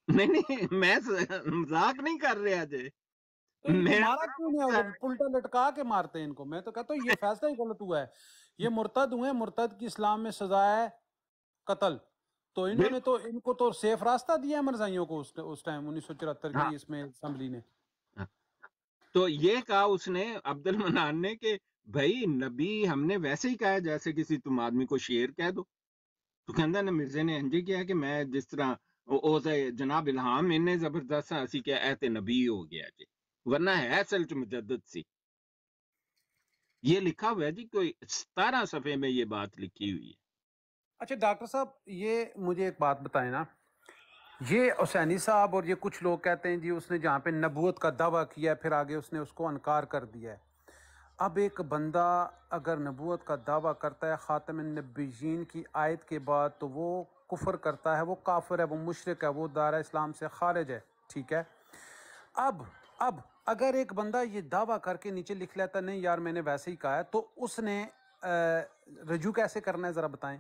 نہیں میں مذاق نہیں کر رہا جی، تو ان کو میرا مارا بڑا کیوں نہیں غصہ ہوتا؟ الٹا لٹکا کے مارتے ہیں ان کو. میں تو کہتا ہوں یہ فیصلہ ہی غلط ہوا ہے. یہ مرتد ہوئے، مرتد کی اسلام میں سزا ہے قتل. تو انہوں نے تو ان کو تو سیف راستہ دیا ہے مرزائیوں کو اس ٹائم 1974 ہاں کی اس میں اسمبلی نے. تو یہ کہا اس نے عبد المنان نے کہ بھائی نبی ہم نے ویسے ہی کہا جیسے کسی تم آدمی کو شیر کہہ دو. تو کہندا نے مرزے نے انجی کیا کہ میں جس طرح او جناب الہام انہیں زبردست اسی کہ ایت نبی ہو گیا جی، ورنہ ہے اصل چ مجدد سی. یہ لکھا ہوا ہے جی، کوئی 17 صفحے میں یہ بات لکھی ہوئی ہے. اچھا ڈاکٹر صاحب یہ مجھے ایک بات بتائیں نا، یہ حسینی صاحب اور یہ کچھ لوگ کہتے ہیں جی اس نے جہاں پہ نبوت کا دعویٰ کیا ہے پھر آگے اس نے اس کو انکار کر دیا ہے. اب ایک بندہ اگر نبوت کا دعویٰ کرتا ہے خاتم النبیین کی آیت کے بعد تو وہ کفر کرتا ہے، وہ کافر ہے، وہ مشرک ہے، وہ دائرہ اسلام سے خارج ہے. ٹھیک ہے. اب اگر ایک بندہ یہ دعویٰ کر کے نیچے لکھ لیتا نہیں یار میں نے ویسے ہی کہا ہے، تو اس نے رجوع کیسے کرنا ہے ذرا بتائیں.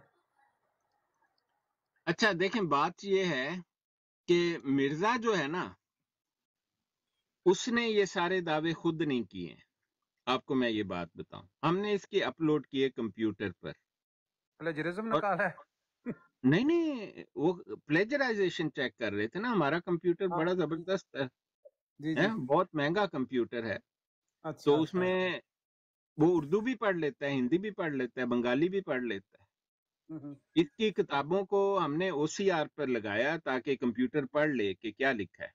اچھا دیکھیں، بات یہ ہے کہ مرزا جو ہے نا، اس نے یہ سارے دعوے خود نہیں کیے ہیں. آپ کو میں یہ بات بتاؤں، ہم نے اس کی اپلوڈ کیے کمپیوٹر پر. پلیجرزم اور نکالا ہے. نہیں وہ پلیجرائزیشن چیک کر رہے تھے نا. ہمارا کمپیوٹر ہاں بڑا زبردست ہے، جی جی. بہت مہنگا کمپیوٹر ہے. اچھا تو اس اچھا. میں وہ اردو بھی پڑھ لیتا ہے، ہندی بھی پڑھ لیتا ہے، بنگالی بھی پڑھ لیتا ہے. اس کی کتابوں کو ہم نے او سی آر پر لگایا تاکہ کمپیوٹر پڑھ لے کہ کیا لکھا ہے.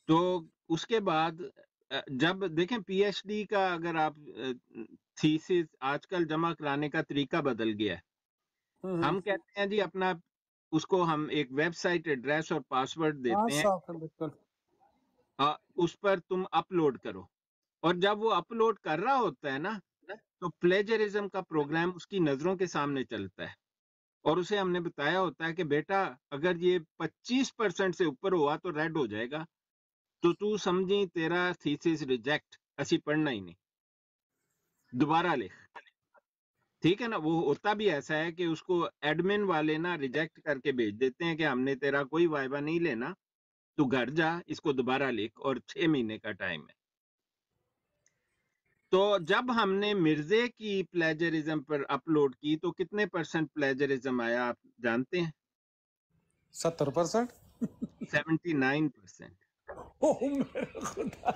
تو اس کے بعد جب دیکھیں پی ایچ ڈی کا اگر آپ تھیسس آج کل جمع کرانے کا طریقہ بدل گیا ہے. ہم کہتے ہیں جی اپنا اس کو ہم ایک ویب سائٹ ایڈریس اور پاسورڈ ہاں دیتے ہیں، صاف ہے بالکل. اس پر تم اپلوڈ کرو. اور جب وہ اپلوڈ کر رہا ہوتا ہے نا، تو پلیجرزم کا پروگرام اس کی نظروں کے سامنے چلتا ہے اور اسے ہم نے بتایا ہوتا ہے کہ بیٹا اگر یہ 25% سے اوپر ہوا تو ریڈ ہو جائے گا، تو سمجھی تیرا تھیسس ریجیکٹ، اسی پڑھنا ہی نہیں، دوبارہ لکھ. ٹھیک ہے نا. وہ ہوتا بھی ایسا ہے کہ اس کو ایڈمن والے نا ریجیکٹ کر کے بھیج دیتے ہیں کہ ہم نے تیرا کوئی وائبہ نہیں لینا، تو گھر جا اس کو دوبارہ لکھ، اور 6 مہینے کا ٹائم ہے. تو جب ہم نے مرزے کی پلیجرزم پر اپلوڈ کی تو کتنے % پلیجرزم آیا آپ جانتے ہیں؟ 70%. 79%. اوہ میرے خدا.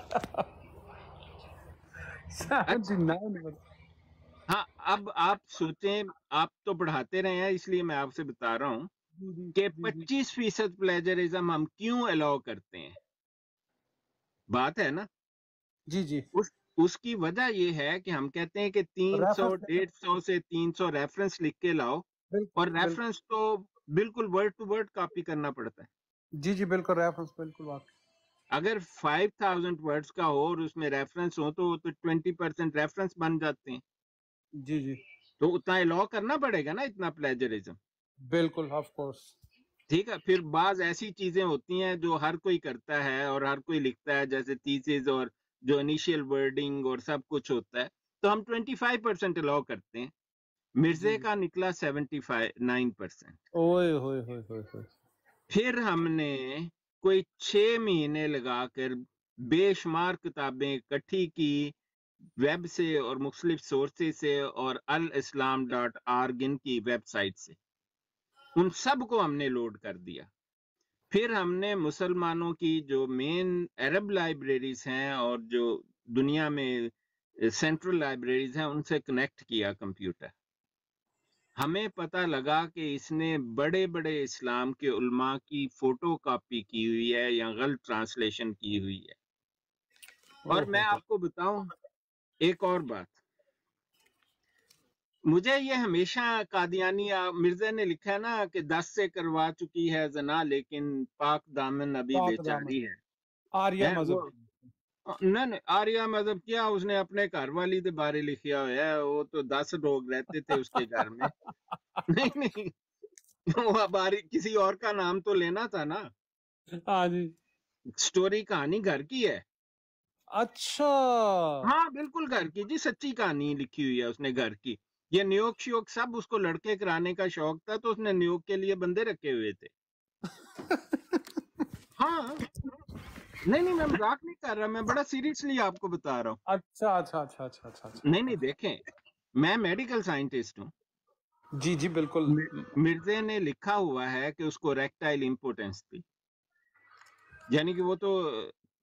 79%. ہاں اب آپ سوچیں، آپ تو پڑھاتے رہے ہیں اس لیے میں آپ سے بتا رہا ہوں کہ 25% پلیجرزم ہم کیوں الاؤ کرتے ہیں. بات ہے نا. جی جی. اس کی وجہ یہ ہے کہ ہم کہتے ہیں کہ 300 ریفرنس 150 سے 300 ریفرنس لکھ کے لاؤ، اور بالکل بالکل. ریفرنس تو بالکل ورڈ ٹو ورڈ کاپی کرنا پڑتا ہے. جی جی بالکل ریفرنس بالکل واقعی. اگر 5000 ورڈز کا ہو اور اس میں ریفرنس ہو تو 20% ریفرنس بن جاتے ہیں. جی جی تو اتنا الاؤ کرنا پڑے گا نا، اتنا پلیجرزم. بالکل آف کورس. ٹھیک ہے. پھر بعض ایسی چیزیں ہوتی ہیں جو ہر کوئی کرتا ہے اور ہر کوئی لکھتا ہے، جیسے تھیسز اور جو انیشیل ورڈنگ اور سب کچھ ہوتا ہے، تو ہم 25% الاؤ کرتے ہیں. مرزے کا نکلا 79%. اوئے ہوئے ہوئے ہوئے ہوئے. پھر ہم نے کوئی 6 مہینے لگا کر بے شمار کتابیں اکٹھی کی، ویب سے اور مختلف سورسز سے اور الاسلام.org ان کی ویب سائٹ سے، ان سب کو ہم نے لوڈ کر دیا۔ پھر ہم نے مسلمانوں کی جو مین عرب لائبریریز ہیں اور جو دنیا میں سینٹرل لائبریریز ہیں ان سے کنیکٹ کیا کمپیوٹر۔ ہمیں پتہ لگا کہ اس نے بڑے بڑے اسلام کے علماء کی فوٹو کاپی کی ہوئی ہے یا غلط ٹرانسلیشن کی ہوئی ہے۔ اور میں آپ کو بتاؤں ایک اور بات، مجھے یہ ہمیشہ قادیانی مرزا نے لکھا ہے نا کہ 10 سے کروا چکی ہے زنا لیکن پاک دامن ابھی بیچاری ہے۔ آریہ مذہب نہیں آریہ مذہب کیا، اس نے اپنے گھر والی کے بارے لکھیا ہوا ہے، وہ تو 10 لوگ رہتے تھے اس کے گھر میں۔ نہیں وہ کسی اور کا نام تو لینا تھا نا۔ ہاں جی، سٹوری کہانی گھر کی ہے۔ اچھا ہاں بالکل گھر کی جی، سچی کہانی لکھی ہوئی ہے اس نے گھر کی۔ یہ نیوک شیوک سب اس کو لڑکے کرانے کا شوق تھا تو اس نے نیوک کے لیے بندے رکھے ہوئے تھے۔ ہاں نہیں میں مذاق نہیں کر رہا، میں بڑا سیریسلی آپ کو بتا رہا ہوں۔ اچھا نہیں دیکھیں، میں میڈیکل سائنٹسٹ ہوں۔ جی بالکل۔ مرزا نے لکھا ہوا ہے کہ اس کو ریکٹائل امپوٹنس تھی، یعنی کہ وہ تو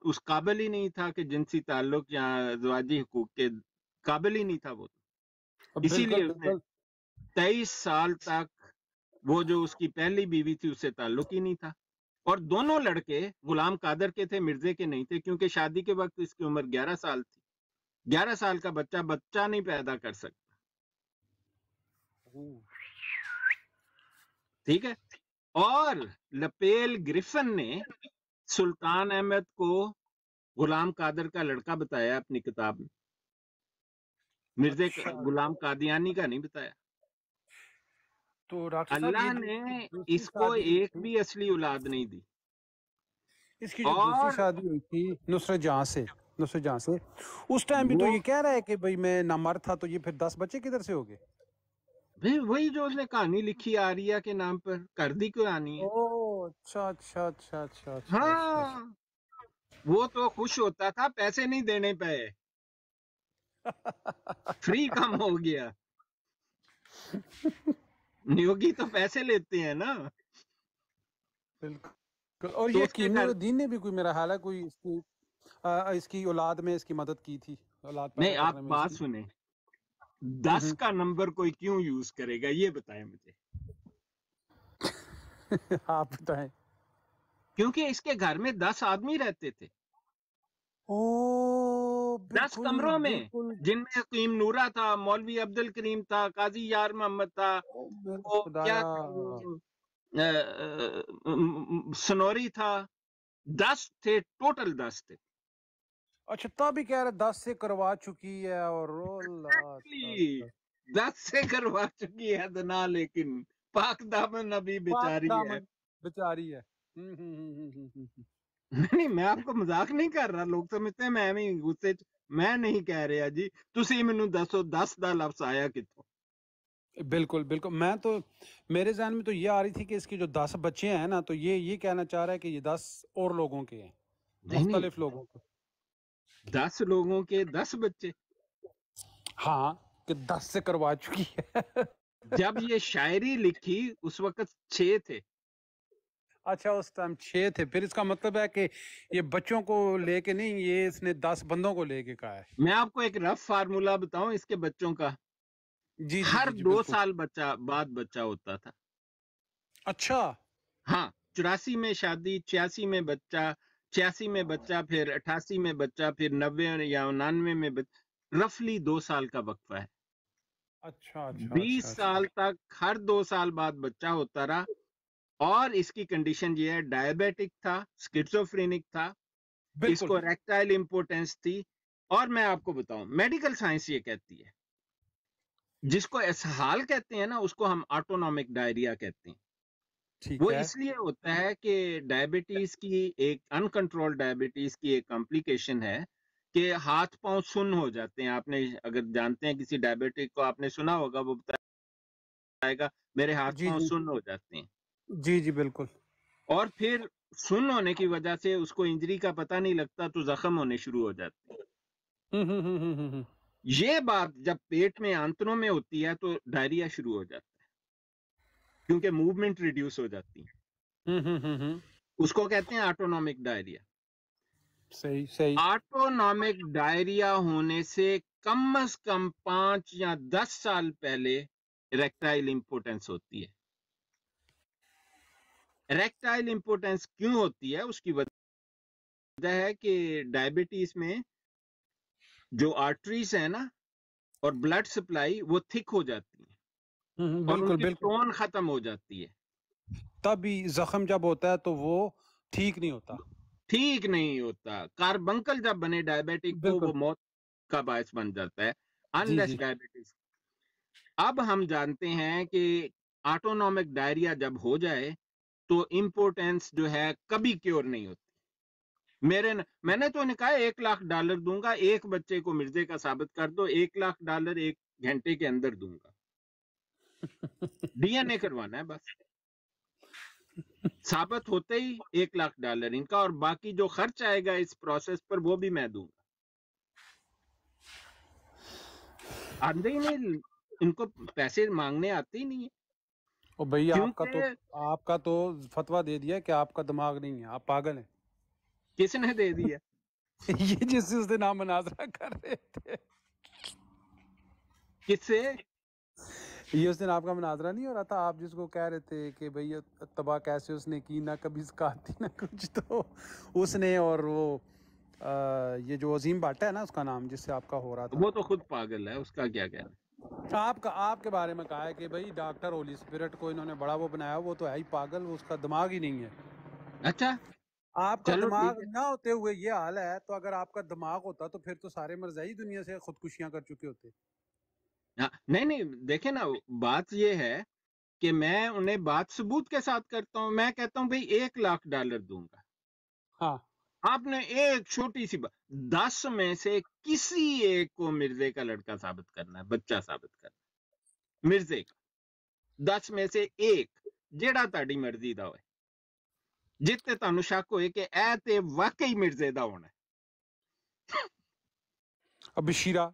اس قابل ہی نہیں تھا کہ جنسی تعلق یا ازدواجی حقوق کے قابل ہی نہیں تھا وہ، اسی لیے اس نے 23 سال تک وہ جو اس کی پہلی بیوی تھی اس سے تعلق ہی نہیں تھا۔ اور دونوں لڑکے غلام قادر کے تھے، مرزا کے نہیں تھے، کیونکہ شادی کے وقت اس کی عمر 11 سال تھی۔ 11 سال کا بچہ نہیں پیدا کر سکتا، ٹھیک ہے۔ اور لپیل گریفن نے سلطان احمد کو غلام قادر کا لڑکا بتایا اپنی کتاب میں، مرزا غلام قادیانی کا نہیں بتایا۔ تو ڈاکٹر صاحب اللہ نے اس کو ایک بھی اصلی اولاد نہیں دی۔ اس کی جو دوسری شادی ہوئی تھی نصرت جہاں سے اس ٹائم بھی تو یہ کہہ رہا ہے کہ بھئی میں نامرد تھا، تو یہ پھر 10 بچے کدھر سے ہو گئے؟ وہی جو اس نے کہانی لکھی آریہ کے نام پر، کردی کہانی ہے۔ اچھا ہاں وہ تو خوش ہوتا تھا، پیسے نہیں دینے پہ فری کم ہو گیا۔ نیوگی تو پیسے لیتے ہیں نا۔ بالکل۔ اور یہ کیمیل الدین نے بھی کوئی میرا حال ہے کوئی اس کی اولاد میں اس کی مدد کی تھی، اولاد پیدا نہیں آپ کرنے میں۔ بات سنیں، 10 کا نمبر کوئی کیوں یوز کرے گا یہ بتائیں مجھے۔ آپ بتائیں۔ کیونکہ اس کے گھر میں 10 آدمی رہتے تھے، 10 کمروں میں، جن میں حکیم نورہ تھا، مولوی عبد الکریم تھا، قاضی یار محمد تھا، کیا سنوری تھا، 10 تھے ٹوٹل، 10 تھے۔ اچھا تب کہہ رہے 10 سے کروا چکی ہے، اور 10 سے کروا چکی ہے دنا، لیکن پاک دامن ابھی بیچاری ہے۔ نہیں میں آپ کو مذاق نہیں کر رہا، لوگ سمجھتے ہیں میں غصے میں نہیں کہہ رہا جی، تسی مینوں دسو 10 دا لفظ آیا کتوں؟ بالکل میں تو میرے ذہن میں تو یہ آ رہی تھی کہ اس کی جو 10 بچے ہیں نا، تو یہ کہنا چاہ رہا ہے کہ یہ 10 اور لوگوں کے ہیں، مختلف لوگوں کے۔ 10 لوگوں کے 10 بچے؟ ہاں کہ 10 سے کروا چکی ہے۔ جب یہ شاعری لکھی اس وقت 6 تھے۔ اچھا اس ٹائم 6 تھے، پھر اس کا مطلب ہے کہ یہ بچوں کو لے کے نہیں، یہ اس نے 10 بندوں کو لے کے کہا ہے۔ میں آپ کو ایک رف فارمولا بتاؤں اس کے بچوں کا، جی ہر 2 سال بعد بچہ ہوتا تھا۔ اچھا ہاں 84 میں شادی، 86 میں بچہ، 86 میں بچہ، پھر 88 میں بچہ، پھر 90 یا 99 میں بچہ، رفلی 2 سال کا وقفہ ہے۔ اچھا 20 سال تک ہر 2 سال بعد بچہ ہوتا رہا۔ اور اس کی کنڈیشن یہ ہے، ڈائبیٹک تھا، سکیزوفرینک تھا، اس کو ریکٹائل امپوٹنس تھی۔ اور میں آپ کو بتاؤں میڈیکل سائنس یہ کہتی ہے، جس کو اسہال کہتے ہیں نا اس کو ہم آٹونومک ڈائریا کہتے ہیں۔ وہ اس لیے ہوتا ہے کہ ڈائبٹیز کی ایک انکنٹرول ڈائبٹیز کی ایک کمپلیکیشن ہے کہ ہاتھ پاؤں سن ہو جاتے ہیں۔ آپ نے اگر جانتے ہیں کسی ڈائبٹک کو، آپ نے سنا ہوگا، وہ بتائے گا میرے ہاتھ پاؤں سن ہو جاتے ہیں۔ جی بالکل۔ اور پھر سن ہونے کی وجہ سے اس کو انجری کا پتہ نہیں لگتا تو زخم ہونے شروع ہو جاتے ہیں۔ یہ بات جب پیٹ میں آنتوں میں ہوتی ہے تو ڈائریا شروع ہو جاتا ہے، کیونکہ موومنٹ ریڈیوس ہو جاتی ہے، اس کو کہتے ہیں آٹونومک ڈائریا۔ صحیح صحیح۔ آٹونومک ڈائریا ہونے سے کم از کم 5 یا 10 سال پہلے ریکٹائل امپوٹنس ہوتی ہے۔ ریکٹائل امپوٹنس کیوں ہوتی ہے؟ اس کی وجہ ہے کہ ڈائبٹیز میں جو آرٹریز ہیں نا اور بلڈ سپلائی وہ تھک ہو جاتی ہیں اور ان بالکل کی بالکل، ٹون ختم ہو جاتی ہے، تب بھی زخم جب ہوتا ہے تو وہ ٹھیک نہیں ہوتا۔ ٹھیک نہیں ہوتا۔ کاربنکل جب بنے ڈائبٹک تو بالکل، وہ موت کا باعث بن جاتا ہے، جی انلیس جی۔ ڈائبٹیز۔ اب ہم جانتے ہیں کہ آٹونومک ڈائریا جب ہو جائے تو امپورٹنس جو ہے کبھی کیور نہیں ہوتی۔ میں نے تو انہیں کہا $1,00,000 دوں گا، ایک بچے کو مرزے کا ثابت کر دو، $1,00,000 1 گھنٹے کے اندر دوں گا، ڈی این اے کروانا ہے بس، ثابت ہوتے ہی $1,00,000 ان کا، اور باقی جو خرچ آئے گا اس پروسیس پر وہ بھی میں دوں گا۔ آندے ہی نہیں، ان کو پیسے مانگنے آتے ہی نہیں ہے، اور بھائی کیونکہ آپ کا تو فتویٰ دے دیا کہ آپ کا دماغ نہیں ہے، آپ پاگل ہیں۔ کس نے دے دیا؟ یہ جس سے اس دن آپ مناظرہ کر رہے تھے، کس سے؟ یہ اس دن آپ کا مناظرہ نہیں ہو رہا تھا، آپ جس کو کہہ رہے تھے کہ بھئی تباہ کیسے اس نے کی، نہ کبھی زکات دی نہ کچھ، تو اس نے، اور وہ یہ جو عظیم بھٹ ہے نا اس کا نام، جس سے آپ کا ہو رہا تھا، وہ تو خود پاگل ہے، اس کا کیا کہنا۔ آپ کے بارے میں کہا ہے کہ بھئی ڈاکٹر ہولی اسپرٹ کو انہوں نے بڑا وہ بنایا، وہ تو ہے ہی پاگل، وہ اس کا دماغ ہی نہیں ہے۔ اچھا آپ کا چلو دماغ ٹھیک ہے۔ نہ ہوتے ہوئے یہ حال ہے، تو اگر آپ کا دماغ ہوتا تو پھر تو سارے مرزائی دنیا سے خودکشیاں کر چکے ہوتے۔ ہاں، نہیں دیکھیں نا، بات یہ ہے کہ میں انہیں بات ثبوت کے ساتھ کرتا ہوں، میں کہتا ہوں بھئی $1,00,000 دوں گا، ہاں، آپ نے ایک چھوٹی سی 10 میں سے کسی ایک کو مرزے کا لڑکا ثابت کرنا ہے، بچہ ثابت کرنا ہے مرزے کا، 10 میں سے ایک، جیڑا تاڑی مرضی دا ہوئے، جتے تانوں شک ہوئے کہ اے تے واقعی مرزے دا ہونا ہے۔ اب بشیرہ،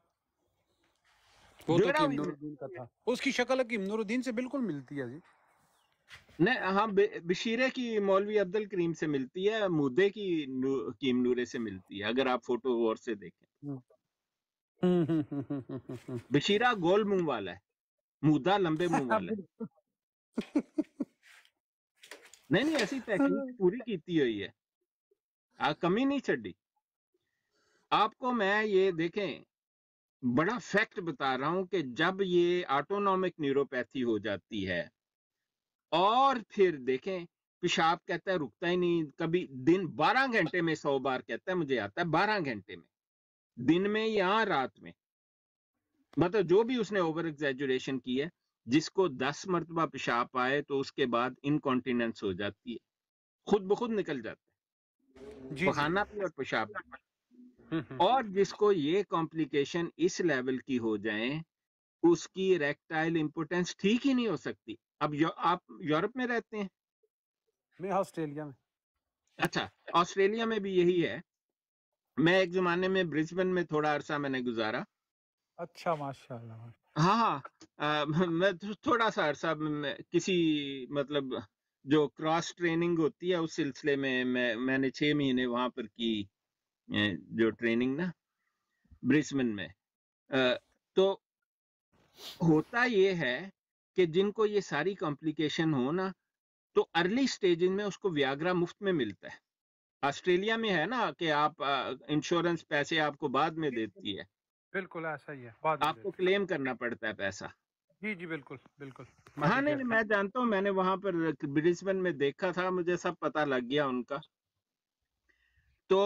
وہ تو جیڑا حکیم بھی نور الدین کا تھا، اس کی شکل حکیم نور الدین سے بالکل ملتی ہے جی۔ نہیں، ہاں بشیرے کی مولوی عبد الکریم سے ملتی ہے، مودے کی حکیم نورے سے ملتی ہے، اگر آپ فوٹو غور سے دیکھیں۔ بشیرہ گول منہ والا ہے، مودہ لمبے منہ والا ہے۔ نہیں ایسی تحقیق پوری کیتی ہوئی ہے، کمی نہیں چڈی۔ آپ کو میں یہ دیکھیں بڑا فیکٹ بتا رہا ہوں کہ جب یہ آٹونومک نیوروپیتھی ہو جاتی ہے اور پھر دیکھیں پیشاب کہتا ہے رکتا ہی نہیں، کبھی دن 12 گھنٹے میں 100 بار کہتا ہے مجھے آتا ہے، 12 گھنٹے میں، دن میں یا رات میں، مطلب جو بھی اس نے اوور ایگزیجوریشن کی ہے، جس کو 10 مرتبہ پیشاب آئے تو اس کے بعد انکانٹیننس ہو جاتی ہے، خود بخود نکل جاتا ہے، جی جی۔ پخانہ بھی اور پیشاب بھی۔ اور جس کو یہ کمپلیکیشن اس لیول کی ہو جائیں، اس کی ریکٹائل امپوٹنس ٹھیک ہی نہیں ہو سکتی۔ اب آپ یورپ میں رہتے ہیں؟ میں آسٹریلیا میں۔ اچھا، آسٹریلیا میں بھی یہی ہے، میں ایک زمانے میں برسبن میں تھوڑا عرصہ میں نے گزارا۔ اچھا، ماشاء اللہ۔ ہاں میں تھوڑا سا عرصہ کسی مطلب جو کراس ٹریننگ ہوتی ہے اس سلسلے میں نے 6 مہینے وہاں پر کی، جو ٹریننگ نا برسبن میں۔ تو ہوتا یہ ہے کہ جن کو یہ ساری کمپلیکیشن ہو نا، تو ارلی سٹیجز میں اس کو ویاگرا مفت میں ملتا ہے۔ آسٹریلیا میں ہے نا کہ آپ انشورنس پیسے آپ کو بعد میں دیتی ہے، بالکل ایسا ہی ہے، بعد میں آپ کو دیتے۔ کلیم کرنا پڑتا ہے پیسہ۔ جی جی، بالکل بالکل، میں ہاں ڈیٹیل نہیں میں جانتا ہوں، میں نے وہاں پر برسبن میں دیکھا تھا، مجھے سب پتہ لگ گیا ان کا۔ تو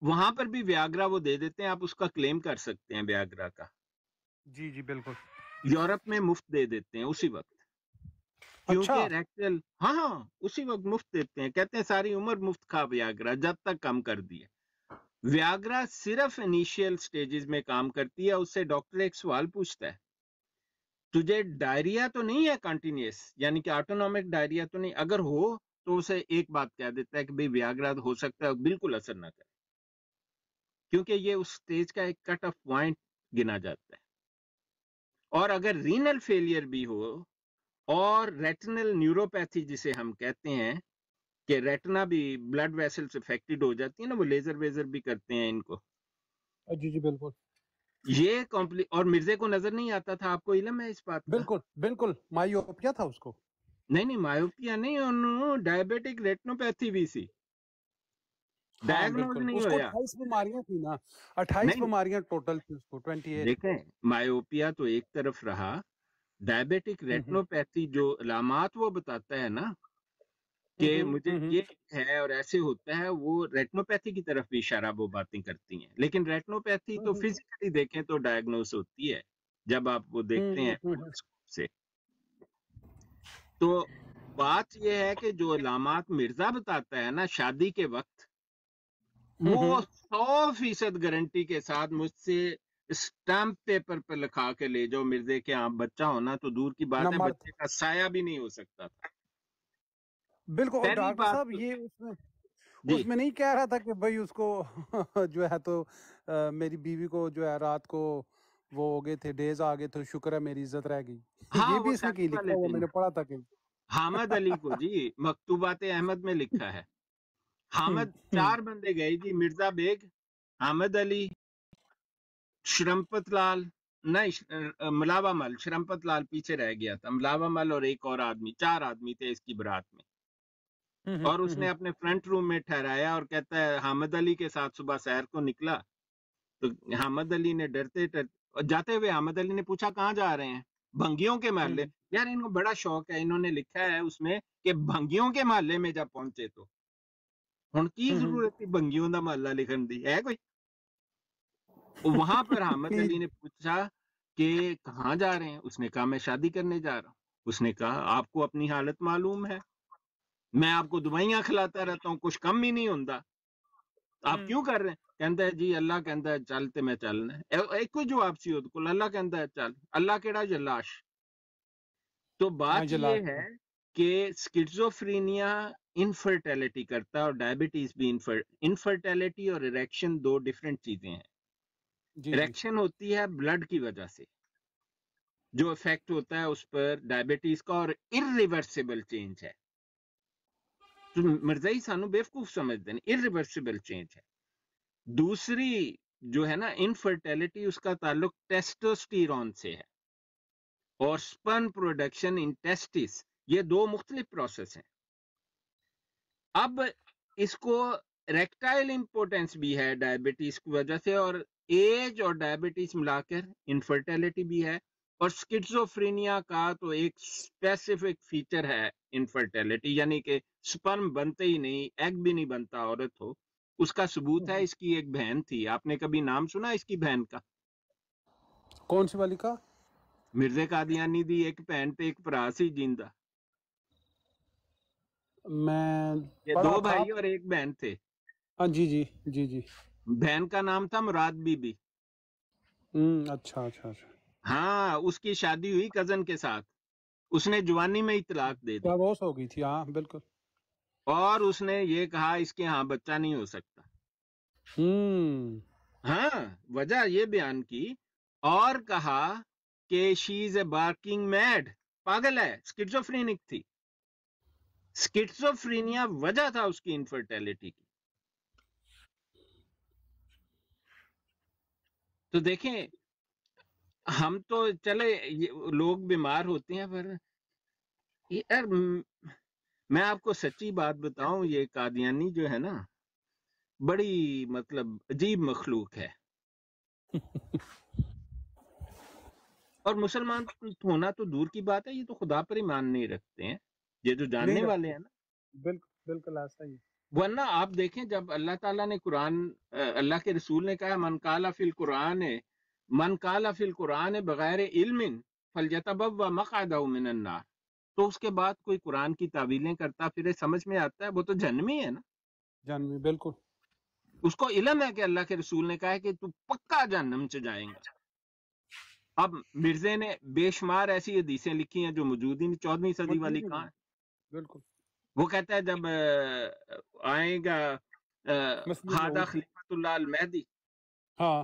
وہاں پر بھی ویاگرا وہ دے دیتے ہیں، آپ اس کا کلیم کر سکتے ہیں ویاگرا کا۔ جی جی بالکل۔ یورپ میں مفت دے دیتے ہیں اسی وقت، اچھا، کیونکہ ریکٹل ہاں اسی وقت مفت دیتے ہیں، کہتے ہیں ساری عمر مفت کھا ویاگرا جب تک کم کر دیا۔ ویاگرا صرف انیشیل سٹیجز میں کام کرتی ہے، اس سے ڈاکٹر ایک سوال پوچھتا ہے، تجھے ڈائریا تو نہیں ہے کنٹینیوس، یعنی کہ آٹونومک ڈائریا تو نہیں، اگر ہو تو اسے ایک بات کہہ دیتا ہے کہ بھئی ویاگرا ہو سکتا ہے بالکل اثر نہ کرے، کیونکہ یہ اس سٹیج کا ایک کٹ آف پوائنٹ گنا جاتا ہے. اور اگر رینل فیلئر بھی ہو اور ریٹنل نیوروپیتھی جسے ہم کہتے ہیں کہ ریٹنا بھی بلڈ ویسلز افیکٹڈ ہو جاتی ہیں نا, وہ لیزر ویزر بھی کرتے ہیں ان کو, جی جی بالکل یہ اور مرزے کو نظر نہیں آتا تھا, آپ کو علم ہے اس بات کا؟ بالکل بالکل مائیوپیا تھا اس کو. نہیں مایوپیا نہیں, انہوں ڈائبیٹک ریٹنوپیتھی بھی سی, ہاں ڈائگنوز بالکل, نہیں اس کو ہویا. 28 بیماریاں تھی نا, 28 نہیں بیماریاں ٹوٹل تھی اس کو, 28. دیکھیں, مایوپیا تو ایک طرف رہا, ڈائبیٹک ریٹنوپیتھی جو علامات وہ بتاتا ہے نا کہ مجھے یہ ہے اور ایسے ہوتا ہے, وہ ریٹنوپیتھی کی طرف بھی اشارہ وہ باتیں کرتی ہیں. لیکن ریٹنوپیتھی تو فزیکلی دیکھیں تو ڈائگنوز ہوتی ہے جب آپ وہ دیکھتے ہیں مائکروسکوپ سے. تو بات یہ ہے کہ جو علامات مرزا بتاتا ہے نا شادی کے وقت, وہ 100% گارنٹی کے ساتھ مجھ سے اسٹمپ پیپر پہ لکھا کے لے جاؤ, مرزے کے آپ بچہ ہونا تو دور کی بات ہے, بچے کا سایہ بھی نہیں ہو سکتا تھا. بالکل. اور پہلی ڈاکٹر بات صاحب تو یہ جی اس میں نہیں کہہ رہا تھا کہ بھائی اس کو جو ہے تو میری بیوی کو جو ہے رات کو وہ ہو گئے تھے, ڈیز آ گئے تھے, شکر ہے میری عزت رہ گئی, ہاں یہ بھی وہ اس نے شادی کہیں لکھا والے ہوا, دن میں نے پڑھا تھا کہیں. حامد علی کو جی مکتوبات احمد میں لکھا ہے. حامد 4 بندے گئے جی, مرزا بیگ, حامد علی, شرمپت لال, نہیں ملاوہ مل, شرمپت لال پیچھے رہ گیا تھا, ملاوہ مل اور ایک اور آدمی, 4 آدمی تھے اس کی برات میں. اور اس نے اپنے فرنٹ روم میں ٹھہرایا اور کہتا ہے حامد علی کے ساتھ صبح سیر کو نکلا. تو حامد علی نے ڈرتے جاتے ہوئے حامد علی نے پوچھا کہاں جا رہے ہیں؟ بھنگیوں کے محلے. یار ان کو بڑا شوق ہے, انہوں نے لکھا ہے اس میں کہ بھنگیوں کے محلے میں جب پہنچے تو ہن کی ضرورت تھی بھنگیوں دا محلہ لکھن دی, ہے کوئی؟ وہاں پر حامد علی نے پوچھا کہ کہاں جا رہے ہیں؟ اس نے کہا میں شادی کرنے جا رہا ہوں. اس نے کہا آپ کو اپنی حالت معلوم ہے, میں آپ کو دوائیاں کھلاتا رہتا ہوں, کچھ کم ہی نہیں ہوتا, آپ کیوں کر رہے ہیں؟ کہتا ہے جی اللہ کہتا ہے چل تے میں چلنا ہے. ایک کوئی جواب سی ہوتا کل, اللہ کہتا ہے چل, اللہ کیڑا جلاش. تو بات یہ ہے کہ سکیزوفرینیا انفرٹیلٹی کرتا ہے, اور ڈائبٹیز بھی انفرٹیلٹی اور اریکشن 2 ڈیفرنٹ چیزیں ہیں. اریکشن ہوتی ہے بلڈ کی وجہ سے, جو افیکٹ ہوتا ہے اس پر ڈائبٹیز کا, اور irreversible چینج ہے. تو مرزائی سانو بیوقوف سمجھتے ہیں, irreversible چینج ہے. دوسری جو ہے نا انفرٹیلٹی, اس کا تعلق ٹیسٹوسٹیرون سے ہے, اور سپرم پروڈکشن ان ٹیسٹس, یہ 2 مختلف پروسیس ہیں. اب اس کو ریکٹائل امپورٹنس بھی ہے ڈائبٹیز کی وجہ سے, اور ایج اور ڈائبٹیز ملا کر انفرٹیلٹی بھی ہے. اور سکیزوفرینیا کا تو ایک اسپیسیفک فیچر ہے انفرٹیلٹی, یعنی کہ سپرم بنتے ہی نہیں, ایگ بھی نہیں بنتا عورت ہو. اس کا ثبوت ہے, اس کی ایک بہن تھی, آپ نے کبھی نام سنا اس کی بہن کا؟ کون سی والی کا؟ مرزے قادیانی دی ایک بہن تے ایک بھرا سی جیندا, میں یہ پڑھا 2 تھا. بھائی اور ایک بہن تھے. ہاں جی جی جی جی. بہن کا نام تھا مراد بی بی. اچھا اچھا اچھا. ہاں اس کی شادی ہوئی کزن کے ساتھ, اس نے جوانی میں ہی طلاق دے دی, ڈیوورس ہو گئی تھی, ہاں بالکل. اور اس نے یہ کہا اس کے ہاں بچہ نہیں ہو سکتا. ہاں وجہ یہ بیان کی, اور کہا کہ شی از اے بارکنگ میڈ, پاگل ہے, سکیزوفرینک تھی. سکیزوفرینیا وجہ تھا اس کی انفرٹیلٹی کی. تو دیکھیں ہم تو چلے لوگ بیمار ہوتے ہیں, پر یار میں آپ کو سچی بات بتاؤں, یہ قادیانی جو ہے نا بڑی مطلب عجیب مخلوق ہے. اور مسلمان ہونا تو دور کی بات ہے, یہ تو خدا پر ایمان نہیں رکھتے ہیں, یہ جو جاننے والے ہیں نا. بالکل بالکل ایسا ہی. ورنہ آپ دیکھیں جب اللہ تعالیٰ نے قرآن, اللہ کے رسول نے کہا من قال فی القرآن بغیر علم فلیتبوأ مقعدہ من النار, تو اس کے بعد کوئی قرآن کی تعویلیں کرتا پھر سمجھ میں آتا ہے, وہ تو جہنمی ہے نا. جہنمی بالکل. اس کو علم ہے کہ اللہ کے رسول نے کہا ہے کہ تو پکا جہنم سے جائیں گا. اب مرزے نے بے شمار ایسی حدیثیں لکھی ہیں جو موجود ہی نہیں, 14ویں صدی والی کہاں ہے. بالکل. وہ کہتا ہے جب آئے گا ہادہ خلیفۃ اللہ المہدی, ہاں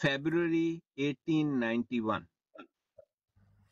February 1891।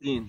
3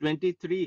23।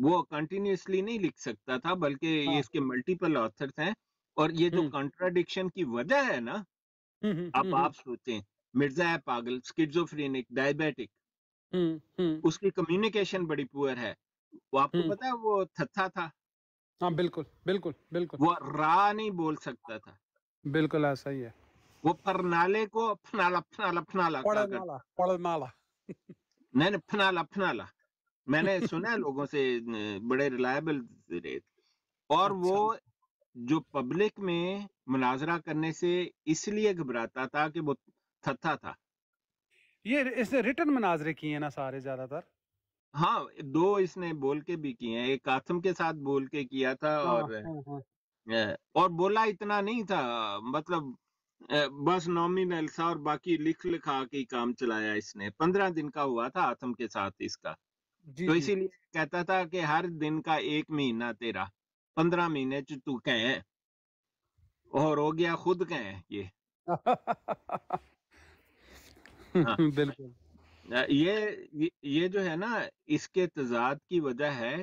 وہ کنٹینیوسلی نہیں لکھ سکتا تھا، بلکہ یہ ہاں اس کے ملٹیپل آتھرز ہیں، اور یہ جو ہوں کنٹراڈکشن کی وجہ ہے نا، اب ہوں آپ سوچیں، مرزا ہے پاگل، اسکیزوفرینک، ڈائبیٹک، ہوں اس کی کمیونیکیشن بڑی پور ہے. وہ آپ کو ہوں پتا ہے وہ تھتھا تھا، ہاں بالکل بالکل بالکل وہ را نہیں بول سکتا تھا، بالکل ایسا ہی ہے. وہ پرنالے کو پھنالا پھنالا پھنالا کہا کرتا. پڑھ نالا نہیں نہیں، پھنالا پھنالا. میں نے سنا ہے لوگوں سے، بڑے ریلائبل رہے، اور وہ اچھا جو پبلک میں مناظرہ کرنے سے اس لیے گھبراتا تھا کہ وہ تھتھا تھا. یہ اس نے ریٹن مناظرے کیے ہیں نا سارے زیادہ تر. ہاں، 2 اس نے بول کے بھی کیے ہیں، ایک آتم کے ساتھ بول کے کیا تھا، ہاں ہاں ہاں اور بولا اتنا نہیں تھا، مطلب بس نومینل سا، اور باقی لکھ لکھا کے ہی کام چلایا اس نے. 15 دن کا ہوا تھا آتم کے ساتھ اس کا، جی تو جی اسی لیے کہتا تھا کہ ہر دن کا 1 مہینہ تیرا، 15 مہینے تو کہیں، اور ہو گیا خود کہیں یہ. ہاں، بالکل یہ جو ہے نا، اس کے تضاد کی وجہ ہے،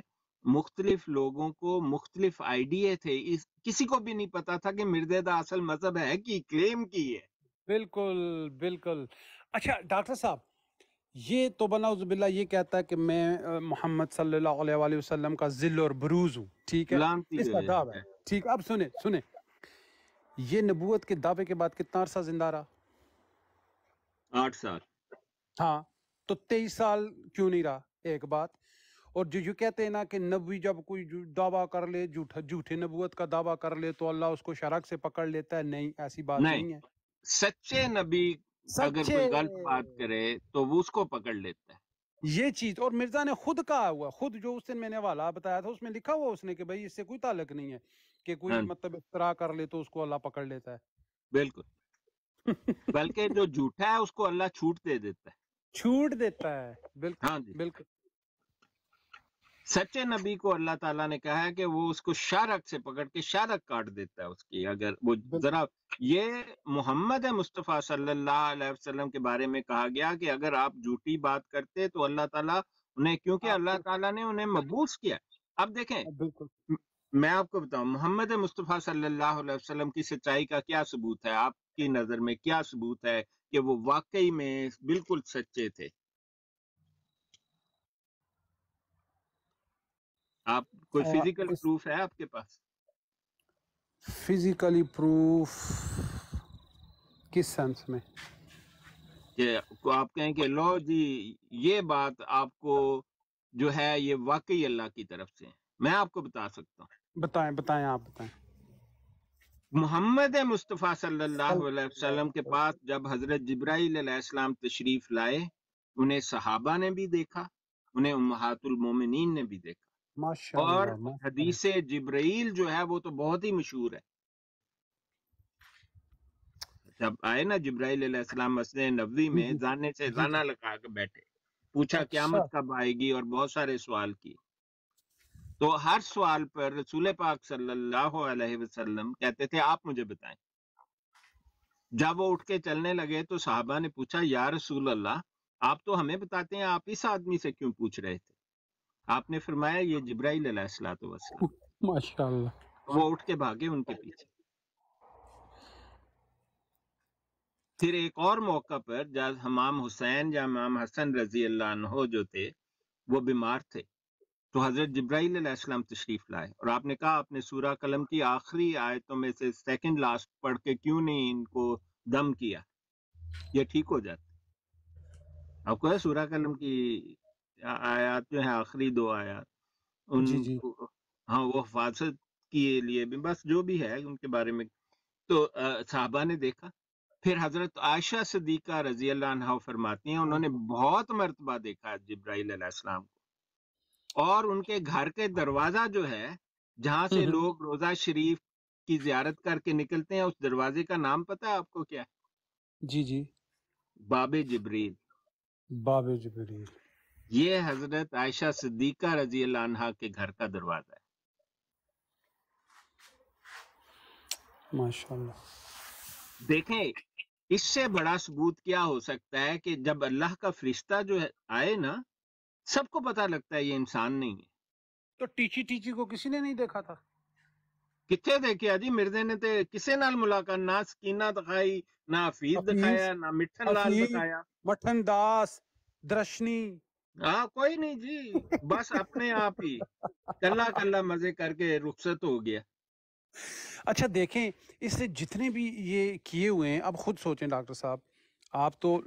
مختلف لوگوں کو مختلف آئیڈیے تھے، کسی کو بھی نہیں پتا تھا کہ مرزا دا اصل مذہب ہے کی کلیم کی ہے. بالکل بالکل. اچھا ڈاکٹر صاحب، یہ تو بناؤز باللہ یہ کہتا ہے کہ میں محمد صلی اللہ علیہ وآلہ وسلم کا ذل اور بروز ہوں، ٹھیک ہے، لانتی اس کا دعویٰ ہے، ٹھیک. اب سنیں سنیں، یہ نبوت کے دعوے کے بعد کتنا عرصہ زندہ رہا؟ 8 سال. ہاں، تو 23 سال کیوں نہیں رہا؟ ایک بات. اور جو کہتے ہیں نا کہ نبی جب کوئی دعویٰ کر لے، جھوٹے نبوت کا دعویٰ کر لے تو اللہ اس کو شرک سے پکڑ لیتا ہے، نہیں، ایسی بات نہیں، نہیں ہے. سچے نبی اگر سچے کوئی غلط بات کرے تو وہ اس کو پکڑ لیتا ہے. یہ چیز، اور مرزا نے خود کہا ہوا، خود جو اس دن میں نے حوالہ بتایا تھا اس میں لکھا ہوا اس نے کہ بھائی اس سے کوئی تعلق نہیں ہے کہ کوئی ہاں، مطلب اختراع کر لے تو اس کو اللہ پکڑ لیتا ہے. بالکل. بلکہ جو جھوٹا ہے اس کو اللہ چھوٹ دے دیتا ہے. چھوٹ دیتا ہے. بالکل ہاں جی، بالکل. سچے نبی کو اللہ تعالیٰ نے کہا ہے کہ وہ اس کو شارک سے پکڑ کے شارک کاٹ دیتا ہے اس کی، اگر وہ بالکل ذرا. یہ محمد مصطفیٰ صلی اللہ علیہ وسلم کے بارے میں کہا گیا کہ اگر آپ جھوٹی بات کرتے تو اللہ تعالیٰ انہیں، کیونکہ آپ اللہ کو تعالیٰ نے انہیں مبعوث کیا. اب دیکھیں، بالکل میں آپ کو بتاؤں، محمد مصطفیٰ صلی اللہ علیہ وسلم کی سچائی کا کیا ثبوت ہے؟ آپ کی نظر میں کیا ثبوت ہے کہ وہ واقعی میں بالکل سچے تھے؟ آپ کوئی فزیکل پروف ہے آپ کے پاس؟ فزیکلی پروف کس سینس میں؟ کہ آپ کہیں کہ لو جی یہ بات آپ کو جو ہے یہ واقعی اللہ کی طرف سے ہے. میں آپ کو بتا سکتا ہوں، بتائیں بتائیں، آپ بتائیں. محمد مصطفیٰ صلی اللہ علیہ وسلم کے پاس جب حضرت جبرائیل علیہ السلام تشریف لائے، انہیں صحابہ نے بھی دیکھا، انہیں امہات المومنین نے بھی دیکھا. ماشاء اور اللہ ماشاء اللہ. حدیث جبرائیل جو ہے وہ تو بہت ہی مشہور ہے. جب آئے نا جبرائیل علیہ السلام مسجد نبوی جی میں، جی زانے سے جی زانہ جی. لگا کے بیٹھے، پوچھا اچھا قیامت کب آئے گی، اور بہت سارے سوال کیے. تو ہر سوال پر رسول پاک صلی اللہ علیہ وسلم کہتے تھے آپ مجھے بتائیں. جب وہ اٹھ کے چلنے لگے تو صحابہ نے پوچھا یا رسول اللہ، آپ تو ہمیں بتاتے ہیں، آپ اس آدمی سے کیوں پوچھ رہے تھے؟ آپ نے فرمایا یہ جبرائیل علیہ الصلوۃ والسلام. ماشاء اللہ. وہ اٹھ کے بھاگے ان کے پیچھے. پھر ایک اور موقع پر جب امام حسین یا امام حسن رضی اللہ عنہ جو تھے وہ بیمار تھے، تو حضرت جبرائیل علیہ السلام تشریف لائے، اور آپ نے کہا آپ نے سورہ قلم کی آخری آیتوں میں سے سیکنڈ لاسٹ پڑھ کے کیوں نہیں ان کو دم کیا، یہ ٹھیک ہو جاتا. آپ کو ہے سورہ قلم کی آیات جو ہیں آخری 2 آیات، جی ان جی کو، ہاں، وہ حفاظت کے لیے بھی، بس جو بھی ہے ان کے بارے میں. تو صحابہ نے دیکھا. پھر حضرت عائشہ صدیقہ رضی اللہ عنہا فرماتی ہیں انہوں نے بہت مرتبہ دیکھا جبرائیل علیہ السلام کو، اور ان کے گھر کے دروازہ جو ہے جہاں سے لوگ روزہ شریف کی زیارت کر کے نکلتے ہیں، اس دروازے کا نام پتہ ہے آپ کو کیا ہے؟ جی جی. باب جبریل. باب جبریل. یہ حضرت عائشہ صدیقہ رضی اللہ عنہا کے گھر کا دروازہ ہے. ماشاء اللہ. دیکھیں، اس سے بڑا ثبوت کیا ہو سکتا ہے کہ جب اللہ کا فرشتہ جو ہے آئے نا، سب کو پتہ لگتا ہے یہ انسان نہیں ہے. تو ٹیچی ٹیچی کو کسی نے نہیں دیکھا تھا؟ کتنے دیکھا جی مرزے نے تے کسے نال ملاقات نہ سکینہ دکھائی نہ حفیظ حفیظ، دکھایا نہ مٹھن لال حفیظ، دکھایا مٹھن داس، درشنی، ہاں کوئی نہیں جی بس اپنے آپ ہی کلا کلا مزے کر کے رخصت ہو گیا اچھا دیکھیں اس سے جتنے بھی یہ کیے ہوئے ہیں اب خود سوچیں ڈاکٹر صاحب آپ تو